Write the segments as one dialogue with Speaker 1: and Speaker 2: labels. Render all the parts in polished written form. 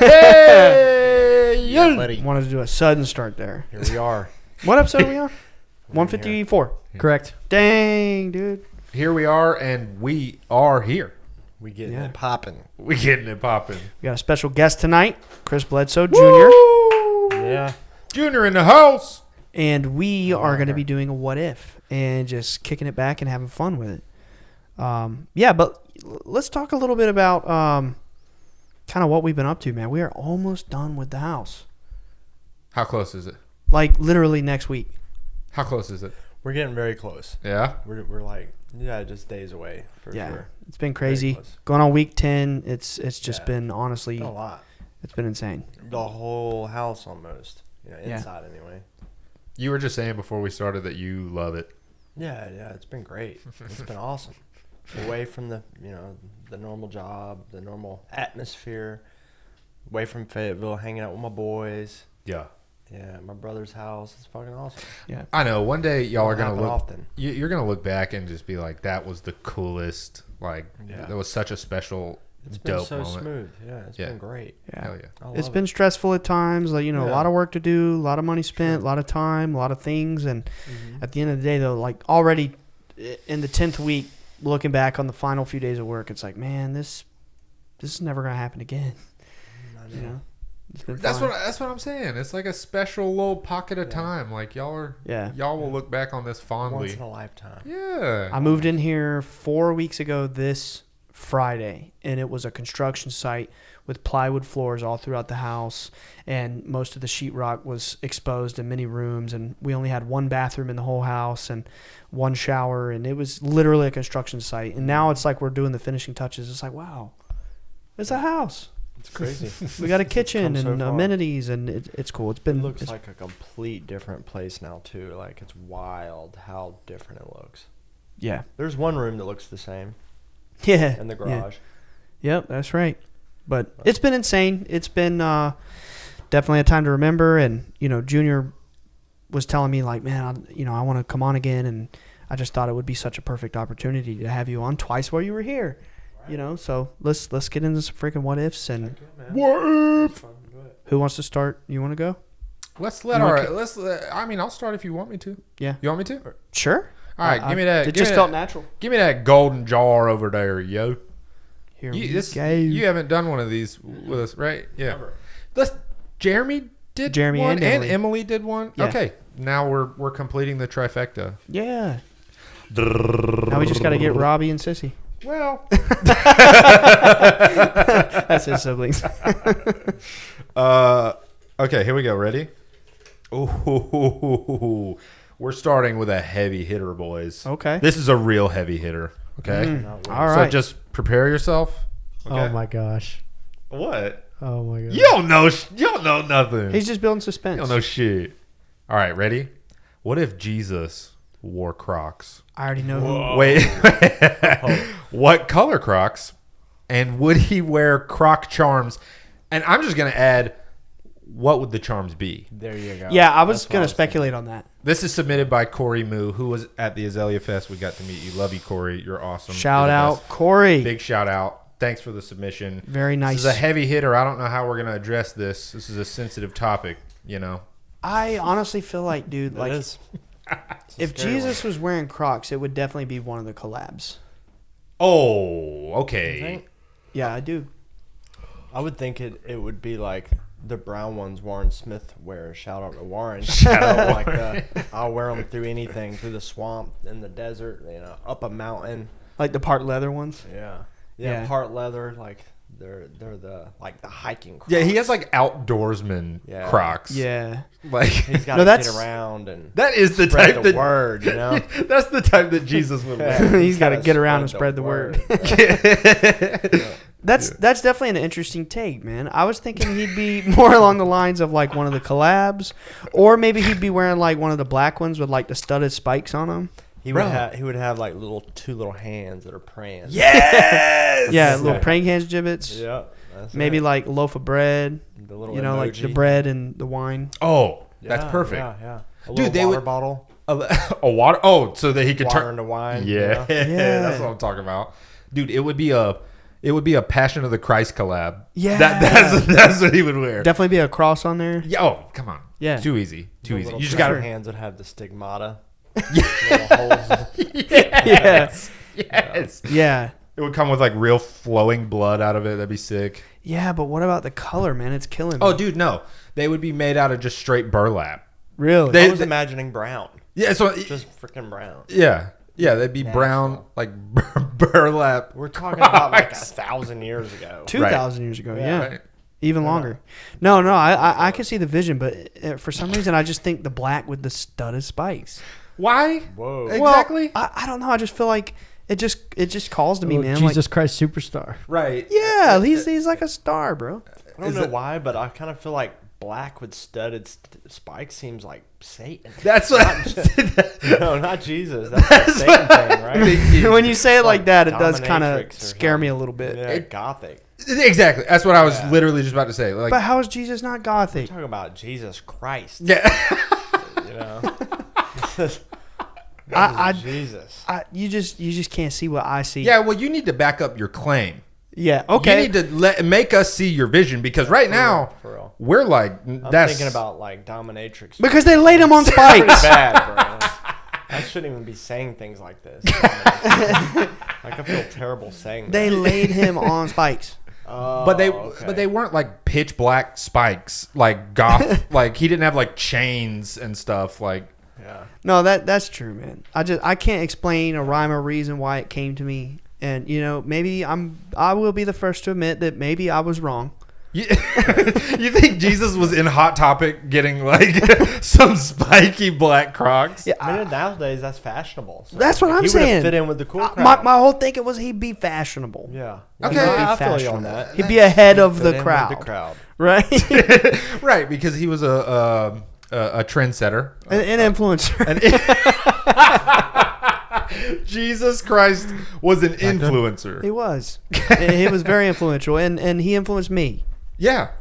Speaker 1: Hey,
Speaker 2: Yeah, buddy.
Speaker 1: Wanted to do a sudden start there.
Speaker 2: Here we are.
Speaker 1: What episode are we on? 154.
Speaker 3: Correct.
Speaker 1: Dang, dude.
Speaker 3: Here we are, and we are here.
Speaker 2: We getting
Speaker 1: Yeah.
Speaker 2: it popping.
Speaker 3: We getting it popping.
Speaker 1: We got a special guest tonight, Chris Bledsoe Jr.
Speaker 2: Yeah.
Speaker 3: Junior in the house.
Speaker 1: And we are going to be doing a what if and just kicking it back and having fun with it. But let's talk a little bit about kind of what we've been up to, man. We are almost done with the house.
Speaker 3: How close is it?
Speaker 1: Like literally next week.
Speaker 3: How close is it?
Speaker 2: We're getting very close.
Speaker 3: Yeah?
Speaker 2: We're like, just days away for sure.
Speaker 1: It's been crazy.
Speaker 2: close.
Speaker 1: Going on week 10, it's just
Speaker 2: Yeah.
Speaker 1: been honestly,
Speaker 2: Been a lot.
Speaker 1: it's been insane.
Speaker 2: The whole house almost.
Speaker 1: Yeah.
Speaker 2: Inside anyway.
Speaker 3: You were just saying before we started that you love it.
Speaker 2: Yeah, it's been great. It's been awesome. Away from the normal job, the normal atmosphere. Away from Fayetteville, hanging out with my boys.
Speaker 3: Yeah.
Speaker 2: Yeah, my brother's house. It's fucking awesome.
Speaker 1: Yeah.
Speaker 3: I know. One day y'all are
Speaker 2: Don't
Speaker 3: going to
Speaker 2: happen
Speaker 3: look.
Speaker 2: often.
Speaker 3: You're going to look back and just be like, that was the coolest. Like,
Speaker 2: Yeah.
Speaker 3: that was such a special,
Speaker 2: It's been
Speaker 3: dope
Speaker 2: so
Speaker 3: moment.
Speaker 2: smooth. Yeah, it's
Speaker 3: Yeah.
Speaker 2: been great.
Speaker 1: Yeah.
Speaker 3: Hell yeah.
Speaker 2: I love
Speaker 1: It's
Speaker 2: it.
Speaker 1: been stressful at times, like, a
Speaker 2: Yeah.
Speaker 1: lot of work to do, a lot of money spent, a lot of time, a lot of things. And at the end of the day, though, like already in the 10th week, looking back on the final few days of work, it's like, man, this is never going to happen again.
Speaker 2: I
Speaker 1: You
Speaker 2: know.
Speaker 1: know? It's been
Speaker 3: That's
Speaker 1: fun.
Speaker 3: what I'm saying. It's like a special little pocket of time. Like y'all will look back on this
Speaker 2: Once
Speaker 3: fondly.
Speaker 2: in a lifetime.
Speaker 3: Yeah.
Speaker 1: I moved in here 4 weeks ago this Friday, and it was a construction site with plywood floors all throughout the house, and most of the sheetrock was exposed in many rooms, and we only had one bathroom in the whole house and one shower, and it was literally a construction site. And now it's like we're doing the finishing touches. It's like, wow, it's a house.
Speaker 2: It's crazy.
Speaker 1: We got a kitchen
Speaker 2: come so
Speaker 1: and
Speaker 2: far.
Speaker 1: amenities, and it's cool. It's been
Speaker 2: It looks
Speaker 1: it's-
Speaker 2: like a complete different place now too. Like it's wild how different it looks.
Speaker 1: yeah,
Speaker 2: There's one room that looks the same
Speaker 1: yeah,
Speaker 2: in the
Speaker 1: yeah.
Speaker 2: garage.
Speaker 1: Yep, that's right. But it's been insane. It's been definitely a time to remember. And, Junior was telling me, like, man, I want to come on again. And I just thought it would be such a perfect opportunity to have you on twice while you were here. So let's get into some freaking what ifs. And
Speaker 3: What if?
Speaker 1: who wants to start? You want to go?
Speaker 3: I'll start if you want me to.
Speaker 1: Yeah.
Speaker 3: You want me to?
Speaker 1: Sure.
Speaker 3: All right, give me that.
Speaker 1: It
Speaker 3: give
Speaker 1: just
Speaker 3: me
Speaker 1: felt
Speaker 3: that,
Speaker 1: natural.
Speaker 3: Give me that golden jar over there, yo.
Speaker 1: Here
Speaker 3: You,
Speaker 1: we
Speaker 3: this,
Speaker 1: go.
Speaker 3: you haven't done one of these with us, right? Yeah.
Speaker 2: Never.
Speaker 3: Jeremy did
Speaker 1: Jeremy
Speaker 3: one,
Speaker 1: and
Speaker 3: and
Speaker 1: Emily.
Speaker 3: Emily did one.
Speaker 1: Yeah.
Speaker 3: Okay, now we're completing the trifecta.
Speaker 1: Yeah. Now we just got to get Robbie and Sissy.
Speaker 3: Well,
Speaker 1: That's his siblings.
Speaker 3: okay, here we go. Ready? Ooh, we're starting with a heavy hitter, boys.
Speaker 1: Okay.
Speaker 3: This is a real heavy hitter. Okay.
Speaker 1: All
Speaker 3: So
Speaker 1: right.
Speaker 3: just prepare yourself. Okay?
Speaker 4: Oh my gosh.
Speaker 3: What?
Speaker 4: Oh my god.
Speaker 3: You don't know. You don't know nothing.
Speaker 1: He's just building suspense.
Speaker 3: You don't know shit. All right, ready? What if Jesus wore Crocs?
Speaker 1: I already know who.
Speaker 3: Wait. What color Crocs? And would he wear Croc charms? And I'm just going to add, what would the charms be?
Speaker 2: There you go.
Speaker 1: Yeah, I was
Speaker 2: That's what
Speaker 1: going to
Speaker 2: was
Speaker 1: speculate on that.
Speaker 3: This is submitted by Corey Moo, who was at the Azalea Fest. We got to meet you. Love you, Corey. You're awesome.
Speaker 1: Shout
Speaker 3: You're the
Speaker 1: out,
Speaker 3: best.
Speaker 1: Corey.
Speaker 3: Big shout out. Thanks for the submission.
Speaker 1: Very nice.
Speaker 3: This is a heavy hitter. I don't know how we're going to address this. This is a sensitive topic,
Speaker 1: I honestly feel like, dude,
Speaker 2: It
Speaker 1: like
Speaker 2: is.
Speaker 1: if Jesus was wearing Crocs, it would definitely be one of the collabs.
Speaker 3: Oh,
Speaker 2: You
Speaker 3: okay.
Speaker 2: think?
Speaker 1: Yeah, I do.
Speaker 2: I would think it would be like the brown ones Warren Smith wears. Shout out to Warren.
Speaker 3: Shout out
Speaker 2: Like I'll wear them through anything, through the swamp, in the desert, up a mountain.
Speaker 1: Like the part leather ones.
Speaker 2: Yeah.
Speaker 1: Yeah.
Speaker 2: Part leather, like they're the hiking Crocs.
Speaker 3: Yeah, he has like outdoorsman
Speaker 2: Yeah.
Speaker 3: Crocs.
Speaker 1: Yeah.
Speaker 3: Like
Speaker 2: He's got
Speaker 1: No,
Speaker 2: to
Speaker 1: that's-
Speaker 2: get around and
Speaker 3: that is the
Speaker 2: spread
Speaker 3: type
Speaker 2: the
Speaker 3: that
Speaker 2: word,
Speaker 3: That's the type that Jesus would wear.
Speaker 1: He's got to get around and spread the word. That's definitely an interesting take, man. I was thinking he'd be more along the lines of like one of the collabs, or maybe he'd be wearing like one of the black ones with like the studded spikes on them.
Speaker 2: He
Speaker 3: Bro.
Speaker 2: would have like two little hands that are praying.
Speaker 3: Yes.
Speaker 1: Yeah, little praying hands gibbets.
Speaker 2: Yeah. That's
Speaker 1: Maybe
Speaker 2: it.
Speaker 1: like a loaf of bread.
Speaker 2: the little
Speaker 1: Like the
Speaker 2: emoji.
Speaker 1: bread and the wine.
Speaker 3: Oh, that's
Speaker 2: Yeah,
Speaker 3: perfect.
Speaker 2: Yeah. A
Speaker 3: Dude,
Speaker 2: little
Speaker 3: they
Speaker 2: water
Speaker 3: would-
Speaker 2: bottle.
Speaker 3: A water. Oh, so that he could
Speaker 2: Water
Speaker 3: turn.
Speaker 2: into wine.
Speaker 3: Yeah,
Speaker 2: you know?
Speaker 1: Yeah.
Speaker 3: that's what I'm talking about, dude. It would be a It would be a Passion of the Christ collab.
Speaker 1: Yeah.
Speaker 3: That's what he would wear.
Speaker 1: Definitely be a cross on there.
Speaker 3: Yeah. Oh, come on.
Speaker 1: Yeah.
Speaker 3: Too easy. Too easy. You just
Speaker 2: got
Speaker 3: got
Speaker 2: her
Speaker 3: to.
Speaker 2: hands would have the stigmata.
Speaker 3: Yes. Yes.
Speaker 1: Yeah.
Speaker 3: It would come with like real flowing blood out of it. That'd be sick.
Speaker 1: Yeah, but what about the color, man? It's killing me.
Speaker 3: Oh, dude, no. They would be made out of just straight burlap.
Speaker 1: Really?
Speaker 2: I was imagining brown.
Speaker 3: Yeah. So
Speaker 2: Just freaking brown.
Speaker 3: yeah. Yeah. They'd be brown, like burlap.
Speaker 2: We're talking about like 1,000 years ago.
Speaker 1: 2,000 years ago, yeah.
Speaker 3: Right.
Speaker 1: Even longer. No, I can see the vision, but for some reason I just think the black with the studded spikes.
Speaker 3: Why?
Speaker 2: Whoa.
Speaker 3: Exactly.
Speaker 1: Well, I don't know. I just feel like it just calls to me, man.
Speaker 4: Jesus Christ Superstar.
Speaker 3: Right.
Speaker 1: Yeah, he's like a star, bro.
Speaker 2: I don't know why, but I kind of feel like black with studded spikes seems like Satan.
Speaker 3: That's what.
Speaker 2: No, not Jesus. That's the Satan thing, right?
Speaker 1: When you say it like that, it does kind
Speaker 2: dominatrix
Speaker 1: of
Speaker 2: or
Speaker 1: scare me a
Speaker 2: something.
Speaker 1: little bit.
Speaker 2: Yeah, gothic.
Speaker 3: Exactly. That's what I was literally just about to say. Like,
Speaker 1: But how is Jesus not gothic?
Speaker 2: Talking about Jesus Christ.
Speaker 3: yeah.
Speaker 2: You know. Jesus.
Speaker 1: You just can't see what I see.
Speaker 3: Yeah. Well, you need to back up your claim.
Speaker 1: Yeah. Okay.
Speaker 3: You need to make us see your vision because right now
Speaker 2: For real.
Speaker 3: we're like
Speaker 2: I'm
Speaker 3: that's
Speaker 2: thinking about like dominatrix.
Speaker 1: Because they laid him on
Speaker 2: Pretty
Speaker 1: spikes.
Speaker 2: bad, bro. I shouldn't even be saying things like this. Like I feel terrible saying that.
Speaker 1: They laid him on spikes.
Speaker 2: Oh,
Speaker 3: but
Speaker 2: okay.
Speaker 3: they weren't like pitch black spikes like goth like he didn't have like chains and stuff like
Speaker 2: Yeah.
Speaker 1: No, that's true, man. I can't explain a rhyme or reason why it came to me, and maybe I will be the first to admit that maybe I was wrong.
Speaker 3: you think Jesus was in Hot Topic getting like some spiky black Crocs?
Speaker 1: Yeah,
Speaker 2: I mean, nowadays that's fashionable. So
Speaker 1: that's what I'm
Speaker 2: he
Speaker 1: saying.
Speaker 2: He would fit in with the cool crowd.
Speaker 1: My whole thinking was he'd be fashionable.
Speaker 2: Yeah.
Speaker 3: Okay.
Speaker 2: I feel you
Speaker 1: Fashionable.
Speaker 2: on that.
Speaker 1: He'd be ahead of
Speaker 2: Fit
Speaker 1: the
Speaker 2: in with
Speaker 1: crowd,
Speaker 2: The crowd.
Speaker 1: right?
Speaker 3: Right, because he was a trendsetter.
Speaker 1: An influencer.
Speaker 3: Jesus Christ was an influencer.
Speaker 1: He was. He was very influential, and he influenced me.
Speaker 3: Yeah.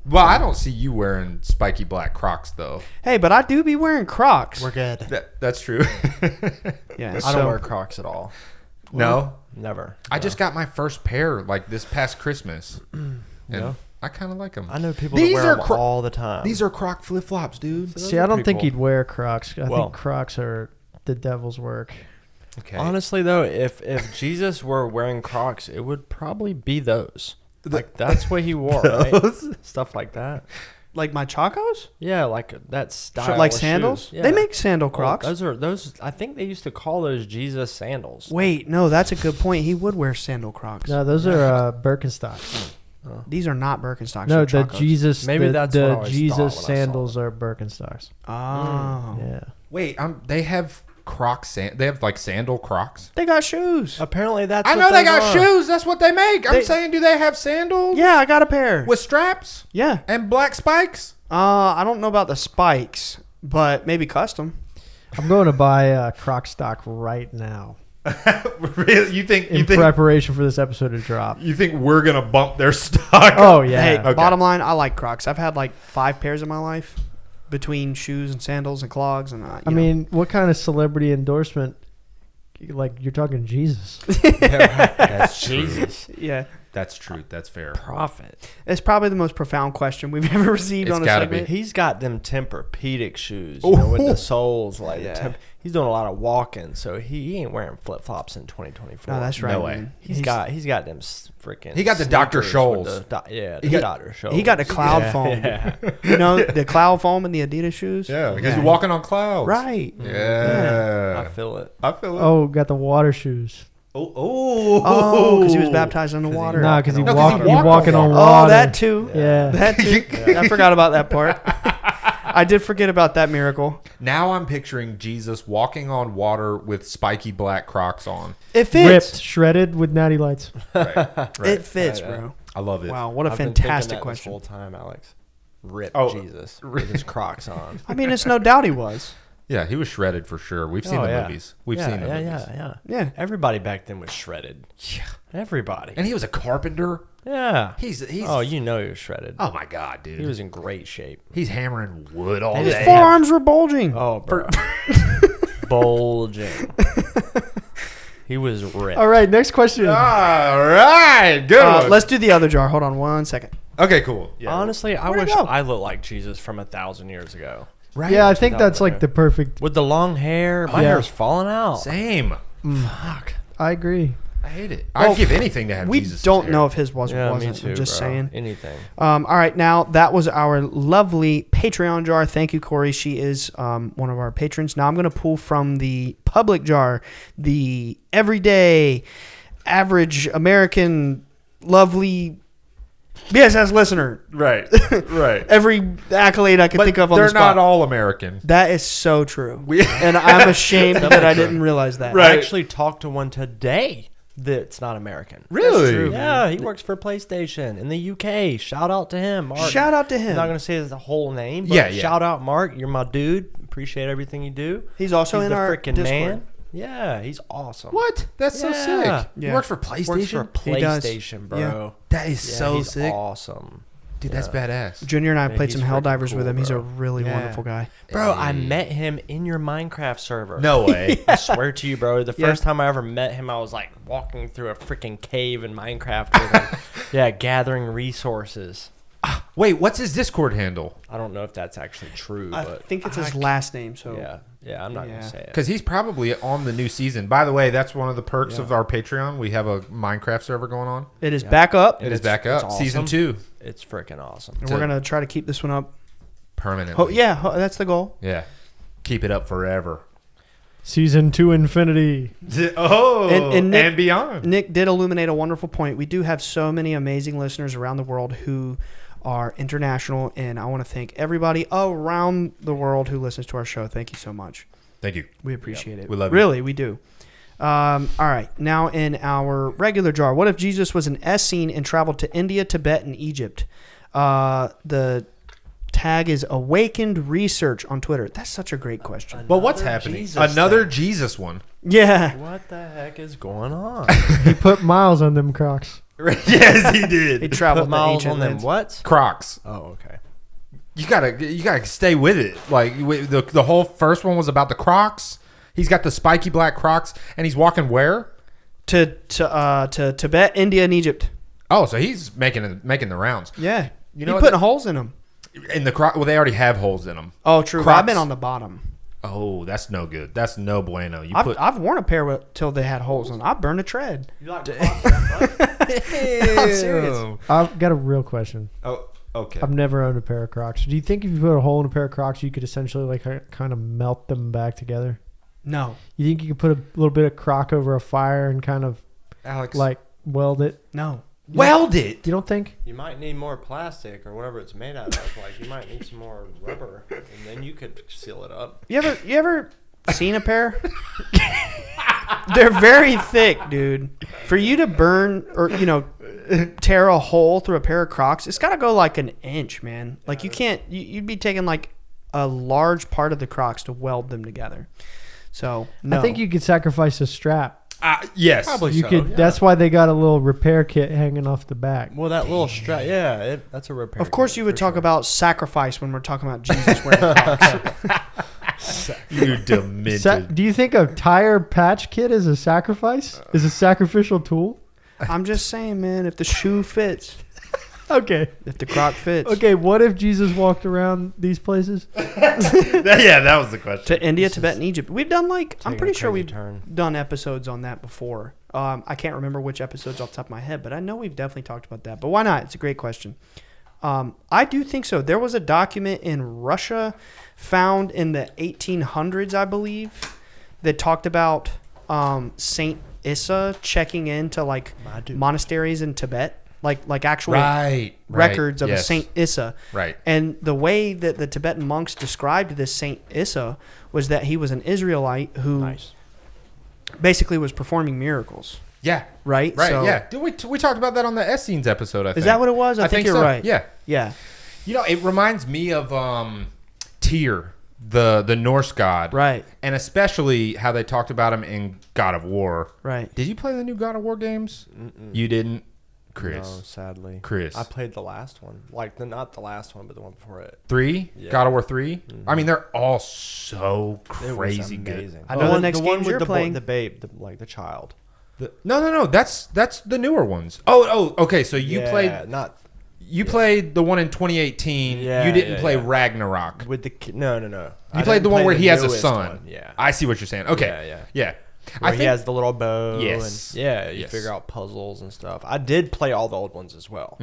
Speaker 3: Well, I don't see you wearing spiky black Crocs though.
Speaker 1: Hey, but I do be wearing Crocs.
Speaker 2: We're good.
Speaker 3: That's true.
Speaker 1: Yeah,
Speaker 2: I don't wear Crocs at all.
Speaker 3: No,
Speaker 2: Never.
Speaker 3: I just got my first pair like this past Christmas, and
Speaker 2: Yeah.
Speaker 3: I kind of like them.
Speaker 2: I know people
Speaker 3: These
Speaker 2: that wear
Speaker 3: are
Speaker 2: them
Speaker 3: Cro-
Speaker 2: all the time.
Speaker 3: These are Croc flip flops, dude.
Speaker 4: See, I don't
Speaker 2: pretty
Speaker 4: think
Speaker 2: cool.
Speaker 4: he'd wear Crocs. I
Speaker 2: Well-
Speaker 4: think Crocs are the devil's work.
Speaker 3: Okay.
Speaker 2: Honestly, though, if Jesus were wearing Crocs, it would probably be those. Like that's what he wore, right? Stuff like that.
Speaker 1: like my Chacos,
Speaker 2: Yeah, like that style.
Speaker 1: like
Speaker 2: of
Speaker 1: sandals.
Speaker 2: shoes. Yeah.
Speaker 1: They make sandal
Speaker 2: Oh,
Speaker 1: Crocs.
Speaker 2: those. I think they used to call those Jesus sandals.
Speaker 1: Wait, no, that's a good point. He would wear sandal Crocs.
Speaker 4: No, those are Birkenstocks.
Speaker 1: These are not Birkenstocks.
Speaker 4: No,
Speaker 1: they're
Speaker 4: the
Speaker 1: Chacos.
Speaker 4: Jesus.
Speaker 2: Maybe
Speaker 4: the,
Speaker 2: that's what I
Speaker 4: the
Speaker 2: always
Speaker 4: Jesus
Speaker 2: thought when I saw
Speaker 4: sandals are Birkenstocks.
Speaker 1: Oh,
Speaker 4: Yeah.
Speaker 3: Wait, they have Crocs. They have like sandal Crocs.
Speaker 1: they got shoes.
Speaker 2: Apparently, that's.
Speaker 3: I
Speaker 2: what
Speaker 3: know they
Speaker 2: those
Speaker 3: got
Speaker 2: are.
Speaker 3: shoes. That's what they make. I'm saying, do they have sandals?
Speaker 1: Yeah, I got a pair.
Speaker 3: With straps
Speaker 1: Yeah.
Speaker 3: and black spikes.
Speaker 1: I don't know about the spikes, but maybe custom.
Speaker 4: I'm going to buy a Croc stock right now
Speaker 3: Really? You think
Speaker 4: in preparation for this episode to drop.
Speaker 3: you think we're gonna bump their stock?
Speaker 4: Oh yeah.
Speaker 1: Hey,
Speaker 3: Okay.
Speaker 1: bottom line, I like Crocs. I've had like 5 pairs in my life between shoes and sandals and clogs. And
Speaker 4: I mean, what kind of celebrity endorsement? Like you're talking Jesus.
Speaker 2: That's Jesus.
Speaker 1: yeah,
Speaker 3: That's true. That's fair.
Speaker 2: Prophet.
Speaker 1: it's probably the most profound question we've ever received
Speaker 3: It's
Speaker 1: on a
Speaker 3: gotta
Speaker 1: segment.
Speaker 2: He's got them Tempur-Pedic shoes, you know, with the soles like
Speaker 1: Yeah.
Speaker 2: he's doing a lot of walking, so he ain't wearing flip flops in 2024.
Speaker 1: No, that's right.
Speaker 3: No way.
Speaker 1: man.
Speaker 2: He's got them freaking.
Speaker 3: He got the Dr.
Speaker 2: sneakers with
Speaker 3: Scholl's.
Speaker 2: The Dr. Scholl's.
Speaker 1: He got the cloud foam.
Speaker 2: Yeah.
Speaker 1: You know, the cloud foam and the Adidas shoes.
Speaker 3: Yeah, because you're walking on clouds.
Speaker 1: Right.
Speaker 3: Yeah.
Speaker 2: I feel it.
Speaker 3: I feel it.
Speaker 4: Oh, got the water shoes.
Speaker 1: Oh, because he was baptized in the water.
Speaker 4: Nah, because he
Speaker 3: No, 'cause he
Speaker 4: walking
Speaker 3: walked on
Speaker 4: on
Speaker 3: water.
Speaker 4: water.
Speaker 1: Oh, that too.
Speaker 4: Yeah.
Speaker 1: That too. I forgot about that part. I did forget about that miracle.
Speaker 3: Now I'm picturing Jesus walking on water with spiky black Crocs on.
Speaker 1: It fits.
Speaker 4: Ripped, shredded with natty lights.
Speaker 3: Right.
Speaker 1: It fits,
Speaker 2: Yeah.
Speaker 1: bro.
Speaker 3: I love it.
Speaker 1: Wow, what a
Speaker 2: I've been thinking
Speaker 1: fantastic
Speaker 2: that this
Speaker 1: question.
Speaker 2: whole time, Alex. Rip
Speaker 3: Oh,
Speaker 2: Jesus with his Crocs on.
Speaker 1: I mean, it's no doubt he was.
Speaker 3: Yeah, he was shredded for sure. We've seen
Speaker 2: Oh,
Speaker 3: the
Speaker 2: yeah.
Speaker 3: movies. We've
Speaker 2: Yeah,
Speaker 3: seen the movies.
Speaker 2: Yeah.
Speaker 1: Yeah.
Speaker 2: Everybody back then was shredded.
Speaker 3: Yeah.
Speaker 2: Everybody.
Speaker 3: And he was a carpenter.
Speaker 2: Yeah.
Speaker 3: He's
Speaker 2: Oh, you know he was shredded.
Speaker 3: oh my god, dude.
Speaker 2: He was in great shape.
Speaker 3: He's hammering wood all
Speaker 1: His
Speaker 3: day.
Speaker 1: forearms were bulging.
Speaker 2: Oh, bro. Bulging. He was ripped.
Speaker 4: All right, next question.
Speaker 3: All right, good one.
Speaker 1: Let's do the other jar. Hold on 1 second.
Speaker 3: Okay, cool. Yeah.
Speaker 2: Honestly, I
Speaker 1: Where'd it
Speaker 2: wish
Speaker 1: go?
Speaker 2: I looked like Jesus from 1,000 years ago.
Speaker 3: Right.
Speaker 4: Yeah, I think
Speaker 2: Without
Speaker 4: that's like
Speaker 2: hair.
Speaker 4: the perfect.
Speaker 2: With the long hair, my
Speaker 4: Yeah.
Speaker 2: hair's falling out.
Speaker 3: Same.
Speaker 2: Fuck.
Speaker 4: I agree.
Speaker 3: I hate it. I'd give anything to have
Speaker 1: We
Speaker 3: Jesus.
Speaker 1: don't know if his was or
Speaker 2: Yeah,
Speaker 1: wasn't.
Speaker 2: me too.
Speaker 1: I'm just
Speaker 2: bro.
Speaker 1: saying.
Speaker 2: Anything.
Speaker 1: All right, now that was our lovely Patreon jar. Thank you, Corey. She is one of our patrons. Now I'm going to pull from the public jar, the everyday, average American, lovely BSS listener.
Speaker 3: Right. Right.
Speaker 1: Every accolade I could
Speaker 3: But
Speaker 1: think of on
Speaker 3: they're
Speaker 1: the spot.
Speaker 3: not all American.
Speaker 1: That is so true. And I'm ashamed that I didn't realize that.
Speaker 3: Right.
Speaker 2: I actually talked to one today that's not American.
Speaker 3: Really?
Speaker 1: true.
Speaker 2: Yeah, he works for PlayStation in the UK. Shout out to him, Mark.
Speaker 1: Shout out to
Speaker 2: I'm
Speaker 1: him.
Speaker 2: not going to say his whole name, but
Speaker 3: Yeah, yeah.
Speaker 2: shout out, Mark. You're my dude. Appreciate everything you do.
Speaker 1: He's also
Speaker 2: He's
Speaker 1: in
Speaker 2: the
Speaker 1: our
Speaker 2: freaking
Speaker 1: Discord.
Speaker 2: man. Yeah, he's awesome.
Speaker 3: What? That's so
Speaker 2: Yeah.
Speaker 3: sick.
Speaker 1: Yeah.
Speaker 3: He works for PlayStation?
Speaker 2: Works for
Speaker 1: He does.
Speaker 2: PlayStation, bro.
Speaker 1: Yeah.
Speaker 3: That is
Speaker 2: Yeah,
Speaker 3: so
Speaker 2: he's
Speaker 3: sick.
Speaker 2: awesome.
Speaker 3: Dude, that's badass.
Speaker 1: Junior and I
Speaker 2: Yeah,
Speaker 1: played
Speaker 2: he's
Speaker 1: some
Speaker 2: freaking
Speaker 1: Helldivers with
Speaker 2: cool,
Speaker 1: him. He's a
Speaker 2: bro.
Speaker 1: really
Speaker 3: Yeah.
Speaker 1: wonderful guy.
Speaker 2: Bro, I
Speaker 3: Hey.
Speaker 2: met him in your Minecraft server.
Speaker 3: No way.
Speaker 2: I swear to you, bro. The
Speaker 1: Yeah.
Speaker 2: first time I ever met him, I was like walking through a freaking cave in Minecraft with him. Yeah, gathering resources.
Speaker 3: Wait, what's his Discord handle?
Speaker 2: I don't know if that's actually true,
Speaker 1: I
Speaker 2: but
Speaker 1: think it's his last name. So
Speaker 2: yeah, I'm not
Speaker 1: Yeah.
Speaker 2: gonna say it.
Speaker 3: Because he's probably on the new season. By the way, that's one of the perks of our Patreon. We have a Minecraft server going on.
Speaker 1: it is back up.
Speaker 3: It is
Speaker 2: It's-
Speaker 3: back up.
Speaker 2: it's
Speaker 3: Season
Speaker 2: awesome.
Speaker 3: 2.
Speaker 2: It's freaking awesome.
Speaker 1: And we're gonna try to keep this one up.
Speaker 3: Permanently.
Speaker 1: Oh yeah, that's the goal.
Speaker 3: Yeah. Keep it up forever.
Speaker 4: Season 2 Infinity.
Speaker 3: Oh,
Speaker 1: And Nick-
Speaker 3: and beyond.
Speaker 1: Nick did illuminate a wonderful point. We do have so many amazing listeners around the world who are international, and I want to thank everybody around the world who listens to our show. Thank you so much.
Speaker 3: Thank you.
Speaker 1: We appreciate it.
Speaker 3: We love you.
Speaker 1: Really, we do. All right. Now in our regular jar, what if Jesus was an Essene and traveled to India, Tibet, and Egypt? The tag is Awakened Research on Twitter. That's such a great question.
Speaker 3: Well, what's
Speaker 2: Another
Speaker 3: happening?
Speaker 2: Jesus
Speaker 3: Another
Speaker 2: thing.
Speaker 3: Jesus one.
Speaker 1: Yeah.
Speaker 2: What the heck is going on?
Speaker 4: He put miles on them Crocs.
Speaker 3: Yes, he did.
Speaker 1: He traveled
Speaker 2: Put
Speaker 1: the
Speaker 2: miles
Speaker 1: ancient
Speaker 2: on them.
Speaker 1: lands.
Speaker 2: What?
Speaker 3: Crocs.
Speaker 2: Oh, okay.
Speaker 3: You gotta stay with it. Like the whole first one was about the Crocs. He's got the spiky black Crocs, and he's walking where?
Speaker 1: To Tibet, India, and Egypt.
Speaker 3: Oh, so he's making the rounds.
Speaker 1: Yeah.
Speaker 3: You know
Speaker 1: He
Speaker 3: what
Speaker 1: putting holes in them.
Speaker 3: In the Croc, well, they already have holes in them.
Speaker 1: Oh, true.
Speaker 3: Crocs.
Speaker 1: I've been on the bottom.
Speaker 3: Oh, that's no good. That's no bueno.
Speaker 1: I've worn a pair till they had holes in them. I burned a tread.
Speaker 2: You like
Speaker 1: I'm serious.
Speaker 4: I've got a real question.
Speaker 3: Oh, okay.
Speaker 4: I've never owned a pair of Crocs. Do you think if you put a hole in a pair of Crocs, you could essentially like kind of melt them back together?
Speaker 1: No.
Speaker 4: You think you could put a little bit of Croc over a fire and kind of
Speaker 3: Alex,
Speaker 4: like weld it?
Speaker 1: No.
Speaker 3: weld it.
Speaker 4: You don't think?
Speaker 2: You might need more plastic or whatever it's made out of. Like you might need some more rubber, and then you could seal it up.
Speaker 1: You ever seen a pair? They're very thick, dude. For you to burn or tear a hole through a pair of Crocs, it's got to go like an inch, man. Like you can't. You'd be taking like a large part of the Crocs to weld them together. So no.
Speaker 4: I think you could sacrifice a strap.
Speaker 3: Yes.
Speaker 2: Probably
Speaker 4: You
Speaker 2: so,
Speaker 4: could.
Speaker 2: yeah.
Speaker 4: That's why they got a little repair kit hanging off the back.
Speaker 2: Well, that little strap, yeah, that's a repair.
Speaker 1: Of course,
Speaker 2: kit
Speaker 1: you would
Speaker 2: for
Speaker 1: talk
Speaker 2: sure.
Speaker 1: about sacrifice when we're talking about Jesus wearing Crocs.
Speaker 3: You demented.
Speaker 4: Do you think a tire patch kit is a sacrifice? Is a sacrificial tool?
Speaker 1: I'm just saying, man. If the shoe fits,
Speaker 4: Okay.
Speaker 1: if the Croc fits,
Speaker 4: Okay. What if Jesus walked around these places?
Speaker 3: Yeah, that was the question.
Speaker 1: to India, Tibet, and Egypt. We've done I'm
Speaker 2: Taking
Speaker 1: pretty
Speaker 2: a
Speaker 1: sure
Speaker 2: crazy
Speaker 1: we've
Speaker 2: turn.
Speaker 1: done episodes on that before. I can't remember which episodes off the top of my head, but I know we've definitely talked about that. But why not? It's a great question. I do think so. There was a document in Russia found in the 1800s, I believe, that talked about Saint Issa checking into like
Speaker 2: My dude.
Speaker 1: monasteries in Tibet, like actual
Speaker 3: Right.
Speaker 1: records of a
Speaker 3: yes.
Speaker 1: Saint Issa.
Speaker 3: Right.
Speaker 1: And the way that the Tibetan monks described this Saint Issa was that he was an Israelite who
Speaker 2: Nice.
Speaker 1: basically was performing miracles,
Speaker 3: Yeah.
Speaker 1: right?
Speaker 3: Right.
Speaker 1: So,
Speaker 3: Yeah. Did we talked about that on the Essenes episode? I think.
Speaker 1: Is that what it was? I think you're
Speaker 3: so.
Speaker 1: right.
Speaker 3: Yeah.
Speaker 1: Yeah.
Speaker 3: You know, it reminds me of Tyr, the Norse god,
Speaker 1: Right.
Speaker 3: and especially how they talked about him in God of War.
Speaker 1: Right.
Speaker 3: Did you play the new God of War games? You didn't. Chris.
Speaker 2: No, sadly.
Speaker 3: Chris.
Speaker 2: I played the last one. Like, not the last one, but the one before it.
Speaker 3: 3?
Speaker 2: Yeah.
Speaker 3: God of War 3? I mean, they're all so
Speaker 2: It was
Speaker 3: crazy good.
Speaker 2: amazing.
Speaker 1: I know the next
Speaker 2: the one
Speaker 1: games
Speaker 2: with
Speaker 1: you're
Speaker 2: the
Speaker 1: playing.
Speaker 2: the babe, the child.
Speaker 3: No. That's the newer ones. Oh, okay. So you played
Speaker 2: not
Speaker 3: You played the one in 2018.
Speaker 2: Yeah,
Speaker 3: you didn't
Speaker 2: yeah,
Speaker 3: play
Speaker 2: yeah.
Speaker 3: Ragnarok.
Speaker 2: with the no.
Speaker 3: You played the one where he has a
Speaker 2: newest
Speaker 3: son.
Speaker 2: one, Yeah.
Speaker 3: I see what you're saying. Okay.
Speaker 2: Yeah.
Speaker 3: I
Speaker 2: Where he
Speaker 3: think
Speaker 2: has the little bow.
Speaker 3: Yes.
Speaker 2: And, yeah. You
Speaker 3: Yes.
Speaker 2: figure out puzzles and stuff. I did play all the old ones as well.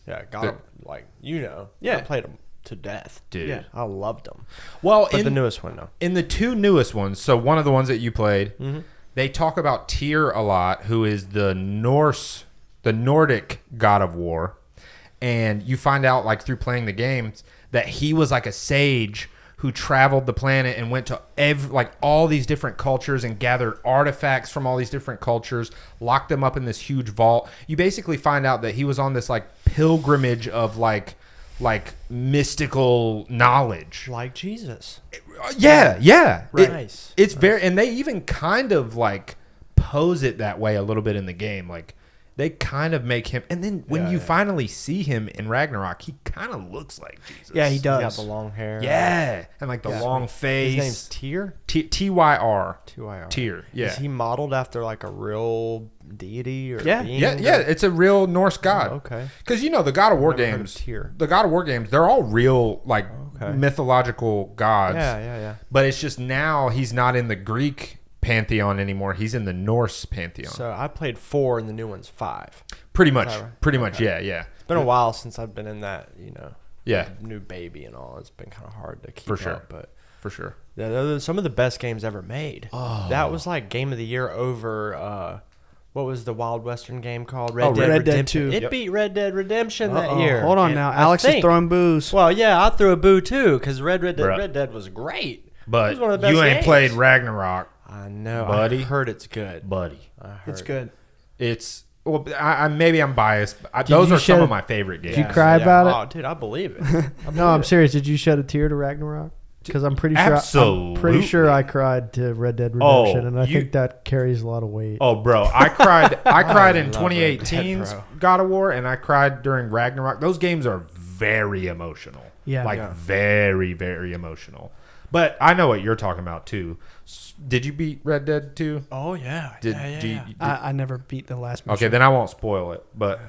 Speaker 2: Yeah. Got them. Like
Speaker 1: Yeah.
Speaker 2: I played them to death.
Speaker 3: dude.
Speaker 1: Yeah.
Speaker 2: I loved them.
Speaker 3: Well,
Speaker 2: But the newest one, no.
Speaker 3: in the two newest ones, so one of the ones that you played,
Speaker 2: Mm-hmm.
Speaker 3: they talk about Tyr a lot, who is the Nordic god of war. And you find out, like, through playing the games, that he was like a sage who traveled the planet and went to all these different cultures and gathered artifacts from all these different cultures, locked them up in this huge vault. You basically find out that he was on this like pilgrimage of like mystical knowledge.
Speaker 2: Like Jesus.
Speaker 3: Yeah.
Speaker 2: Right. Nice.
Speaker 3: It's very, and they even kind of like pose it that way a little bit in the game. Like they kind of make him, and then when you finally see him in Ragnarok, he kind of looks like Jesus.
Speaker 1: Yeah, he
Speaker 2: He got
Speaker 1: does.
Speaker 2: the long hair.
Speaker 3: Yeah, and like the long face.
Speaker 2: His name's Tyr?
Speaker 3: Tyr.
Speaker 2: Tyr.
Speaker 3: Tyr. Yeah.
Speaker 2: Is he modeled after like a real deity or
Speaker 1: Yeah.
Speaker 2: being?
Speaker 3: Yeah. It's a real Norse god.
Speaker 2: Oh, okay.
Speaker 3: Because you know the God of War
Speaker 2: Never heard of
Speaker 3: games,
Speaker 2: Tyr.
Speaker 3: the God of War games, they're all real like
Speaker 2: Okay.
Speaker 3: mythological gods.
Speaker 2: Yeah.
Speaker 3: But it's just now he's not in the Greek pantheon anymore. He's in the Norse pantheon.
Speaker 2: So I played 4 and the new one's 5.
Speaker 3: Pretty much.
Speaker 2: right?
Speaker 3: Pretty much. Yeah.
Speaker 2: It's been a while since I've been in that,
Speaker 3: Yeah.
Speaker 2: new baby and all. It's been kind of hard to keep
Speaker 3: For sure.
Speaker 2: up, but
Speaker 3: For sure.
Speaker 2: yeah, those are some of the best games ever made.
Speaker 3: Oh.
Speaker 2: That was like game of the year over. What was the Wild Western game called?
Speaker 1: Red Dead
Speaker 2: Redemption.
Speaker 1: 2.
Speaker 2: It beat Red Dead Redemption that
Speaker 1: Uh-oh.
Speaker 2: year.
Speaker 1: Hold on
Speaker 2: And
Speaker 1: now.
Speaker 2: I
Speaker 1: Alex is
Speaker 2: think-
Speaker 1: throwing booze.
Speaker 2: Well, yeah, I threw a boo too because Red
Speaker 3: Bruh.
Speaker 2: Dead was great.
Speaker 3: But
Speaker 2: It was one of the best
Speaker 3: you ain't
Speaker 2: games.
Speaker 3: played Ragnarok,
Speaker 2: I know,
Speaker 3: Buddy.
Speaker 2: I heard it's good.
Speaker 3: buddy.
Speaker 2: I heard
Speaker 1: It's good.
Speaker 3: It's well, maybe I'm biased. Those
Speaker 4: you
Speaker 3: are some
Speaker 4: shed-
Speaker 3: of my favorite games.
Speaker 4: Did you cry about it?
Speaker 2: Oh, dude, I believe it.
Speaker 4: No, I'm serious. Did you shed a tear to Ragnarok? Because I'm pretty sure. I'm pretty sure I cried to Red Dead Redemption, and I think that carries a lot of weight.
Speaker 3: Oh, bro, I cried. I cried in
Speaker 2: love Red Dead,
Speaker 3: 2018's
Speaker 2: bro.
Speaker 3: God of War, and I cried during Ragnarok. Those games are very emotional.
Speaker 1: Yeah.
Speaker 3: Very, very emotional. But I know what you're talking about too. Did you beat Red Dead 2?
Speaker 2: Oh yeah, yeah.
Speaker 1: I never beat the last mission.
Speaker 3: Okay, then I won't spoil it. But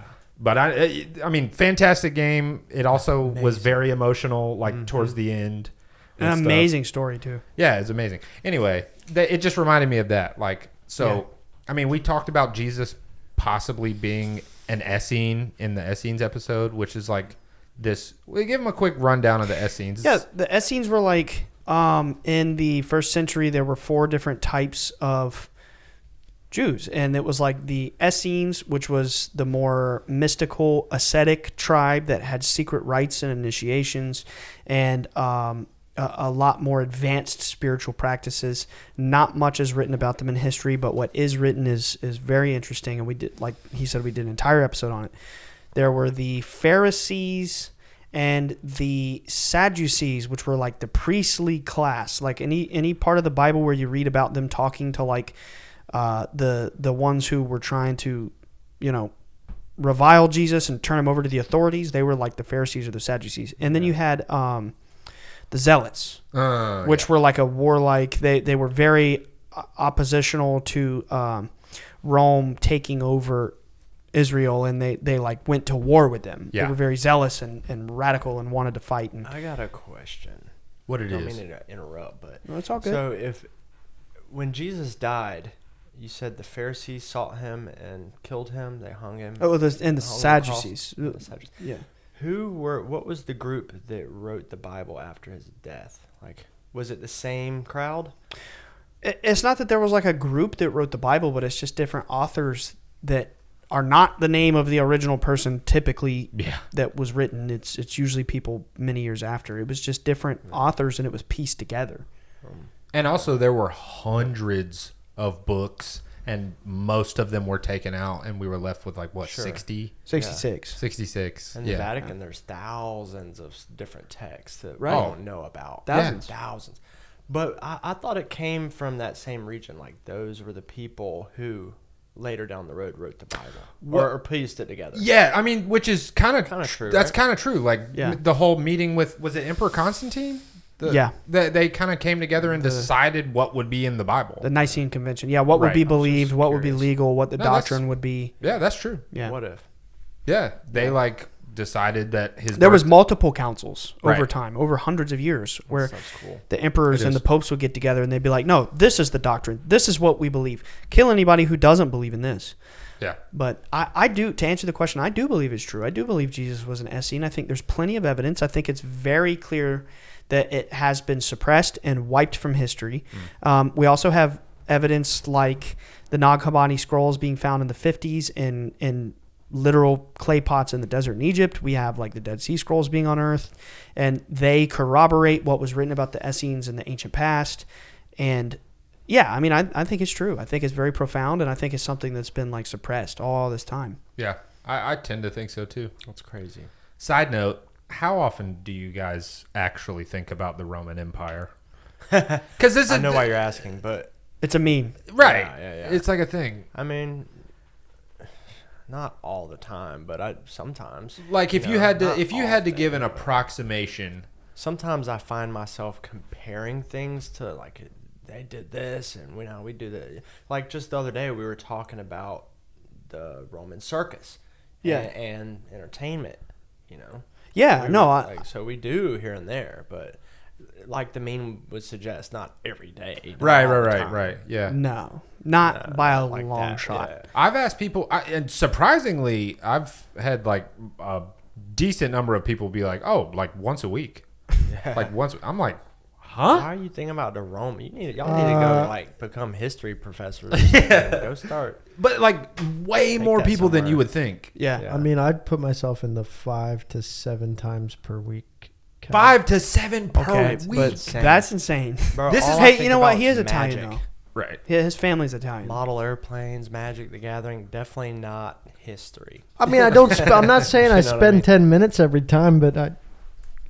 Speaker 3: I mean, fantastic game. It also was very emotional, like towards the end.
Speaker 1: An
Speaker 3: and stuff.
Speaker 1: amazing story, too.
Speaker 3: Yeah, it's amazing. Anyway, it just reminded me of that. Like, so,
Speaker 1: Yeah.
Speaker 3: I mean, we talked about Jesus possibly being an Essene in the Essenes episode, which is like this. We give him a quick rundown of the Essenes.
Speaker 1: Yeah, the Essenes were like, in the first century, there were 4 different types of Jews. And it was like the Essenes, which was the more mystical, ascetic tribe that had secret rites and initiations and a lot more advanced spiritual practices. Not much is written about them in history, but what is written is very interesting. And we did, like he said, we did an entire episode on it. There were the Pharisees and the Sadducees, which were like the priestly class. Like any part of the Bible where you read about them talking to like the ones who were trying to, revile Jesus and turn him over to the authorities, they were like the Pharisees or the Sadducees. And then you had the Zealots, which were like a warlike. They were very oppositional to Rome taking over Israel, and they like went to war with them.
Speaker 3: Yeah.
Speaker 1: They were very zealous and radical and wanted to fight. And
Speaker 2: I got a question.
Speaker 3: What it
Speaker 2: I don't
Speaker 3: is.
Speaker 2: mean to interrupt, but
Speaker 1: no, it's all good.
Speaker 2: so when Jesus died, you said the Pharisees sought him and killed him. They hung him.
Speaker 1: and the
Speaker 2: hung on the cross.
Speaker 1: Sadducees.
Speaker 2: The Sadducees.
Speaker 1: Yeah.
Speaker 2: What was the group that wrote the Bible after his death? Like, was it the same crowd?
Speaker 1: It's not that there was like a group that wrote the Bible, but it's just different authors that are not the name of the original person typically that was written. It's usually people many years after. It was just different authors, and it was pieced together.
Speaker 3: And also, there were hundreds of books, and most of them were taken out, and we were left with like, what, 60?
Speaker 1: 66.
Speaker 3: 66.
Speaker 2: In the Vatican, there's thousands of different texts that we
Speaker 1: Right.
Speaker 2: don't know about. Thousands. But I thought it came from that same region. Like, those were the people who later down the road wrote the Bible or pieced it together.
Speaker 3: Yeah, I mean, which is kind of
Speaker 2: true.
Speaker 3: That's
Speaker 2: right?
Speaker 3: kind of true. Like the whole meeting with, was it Emperor Constantine? They kind of came together and decided what would be in the Bible.
Speaker 1: The Nicene Convention. Yeah, what would be believed, what would be legal, what the doctrine would be.
Speaker 3: Yeah, that's true.
Speaker 1: Yeah.
Speaker 2: What if?
Speaker 3: Yeah, they like decided that
Speaker 1: there was multiple councils over time, over hundreds of years, where
Speaker 2: cool.
Speaker 1: the emperors and the popes would get together and they'd be like, no, this is the doctrine. This is what we believe. Kill anybody who doesn't believe in this.
Speaker 3: Yeah.
Speaker 1: But I do, to answer the question, I do believe it's true. I do believe Jesus was an Essene. I think there's plenty of evidence. I think it's very clear that it has been suppressed and wiped from history. We also have evidence like the Nag Hammadi scrolls being found in the 50s in literal clay pots in the desert in Egypt. We have like the Dead Sea Scrolls being unearthed, and they corroborate what was written about the Essenes in the ancient past. And yeah, I mean, I think it's true. I think it's very profound, and I think it's something that's been like suppressed all this time.
Speaker 3: Yeah, I tend to think so too.
Speaker 2: That's crazy.
Speaker 3: Side note, how often do you guys actually think about the Roman Empire? Because
Speaker 2: I know why you're asking, but
Speaker 1: it's a meme.
Speaker 3: Right.
Speaker 2: Yeah.
Speaker 3: It's like a thing.
Speaker 2: I mean, not all the time, but sometimes.
Speaker 3: Like if you had to give an approximation.
Speaker 2: Sometimes I find myself comparing things to like they did this and we do that. Like just the other day we were talking about the Roman circus. And entertainment, you know.
Speaker 1: Yeah,
Speaker 2: so we do here and there, but like the meme would suggest, not every day.
Speaker 3: Right. Yeah.
Speaker 1: No, not by a long shot.
Speaker 2: Yeah.
Speaker 3: I've asked people, and surprisingly, I've had like a decent number of people be like, "Oh, like once a week."
Speaker 2: Yeah.
Speaker 3: Like once. I'm like,
Speaker 2: Why
Speaker 3: huh?
Speaker 2: are you thinking about the Rome? Y'all need to go like become history professors. Go start.
Speaker 3: But like way more
Speaker 2: that
Speaker 3: people than
Speaker 2: somewhere.
Speaker 3: you would think.
Speaker 1: Yeah.
Speaker 4: I mean, I'd put myself in the 5 to 7 times per week.
Speaker 3: 5 to 7 per week.
Speaker 1: But that's insane.
Speaker 2: Bro,
Speaker 3: This is-
Speaker 2: all I
Speaker 1: Hey,
Speaker 2: think
Speaker 1: you know what?
Speaker 2: about
Speaker 1: He is
Speaker 2: is
Speaker 1: Italian
Speaker 2: magic.
Speaker 1: though.
Speaker 3: Right.
Speaker 1: Yeah, his family's Italian.
Speaker 2: Model airplanes, Magic the Gathering, definitely not history.
Speaker 4: I mean, I don't. I'm not saying I
Speaker 2: You know what I
Speaker 4: spend
Speaker 2: mean?
Speaker 4: 10 minutes every time, but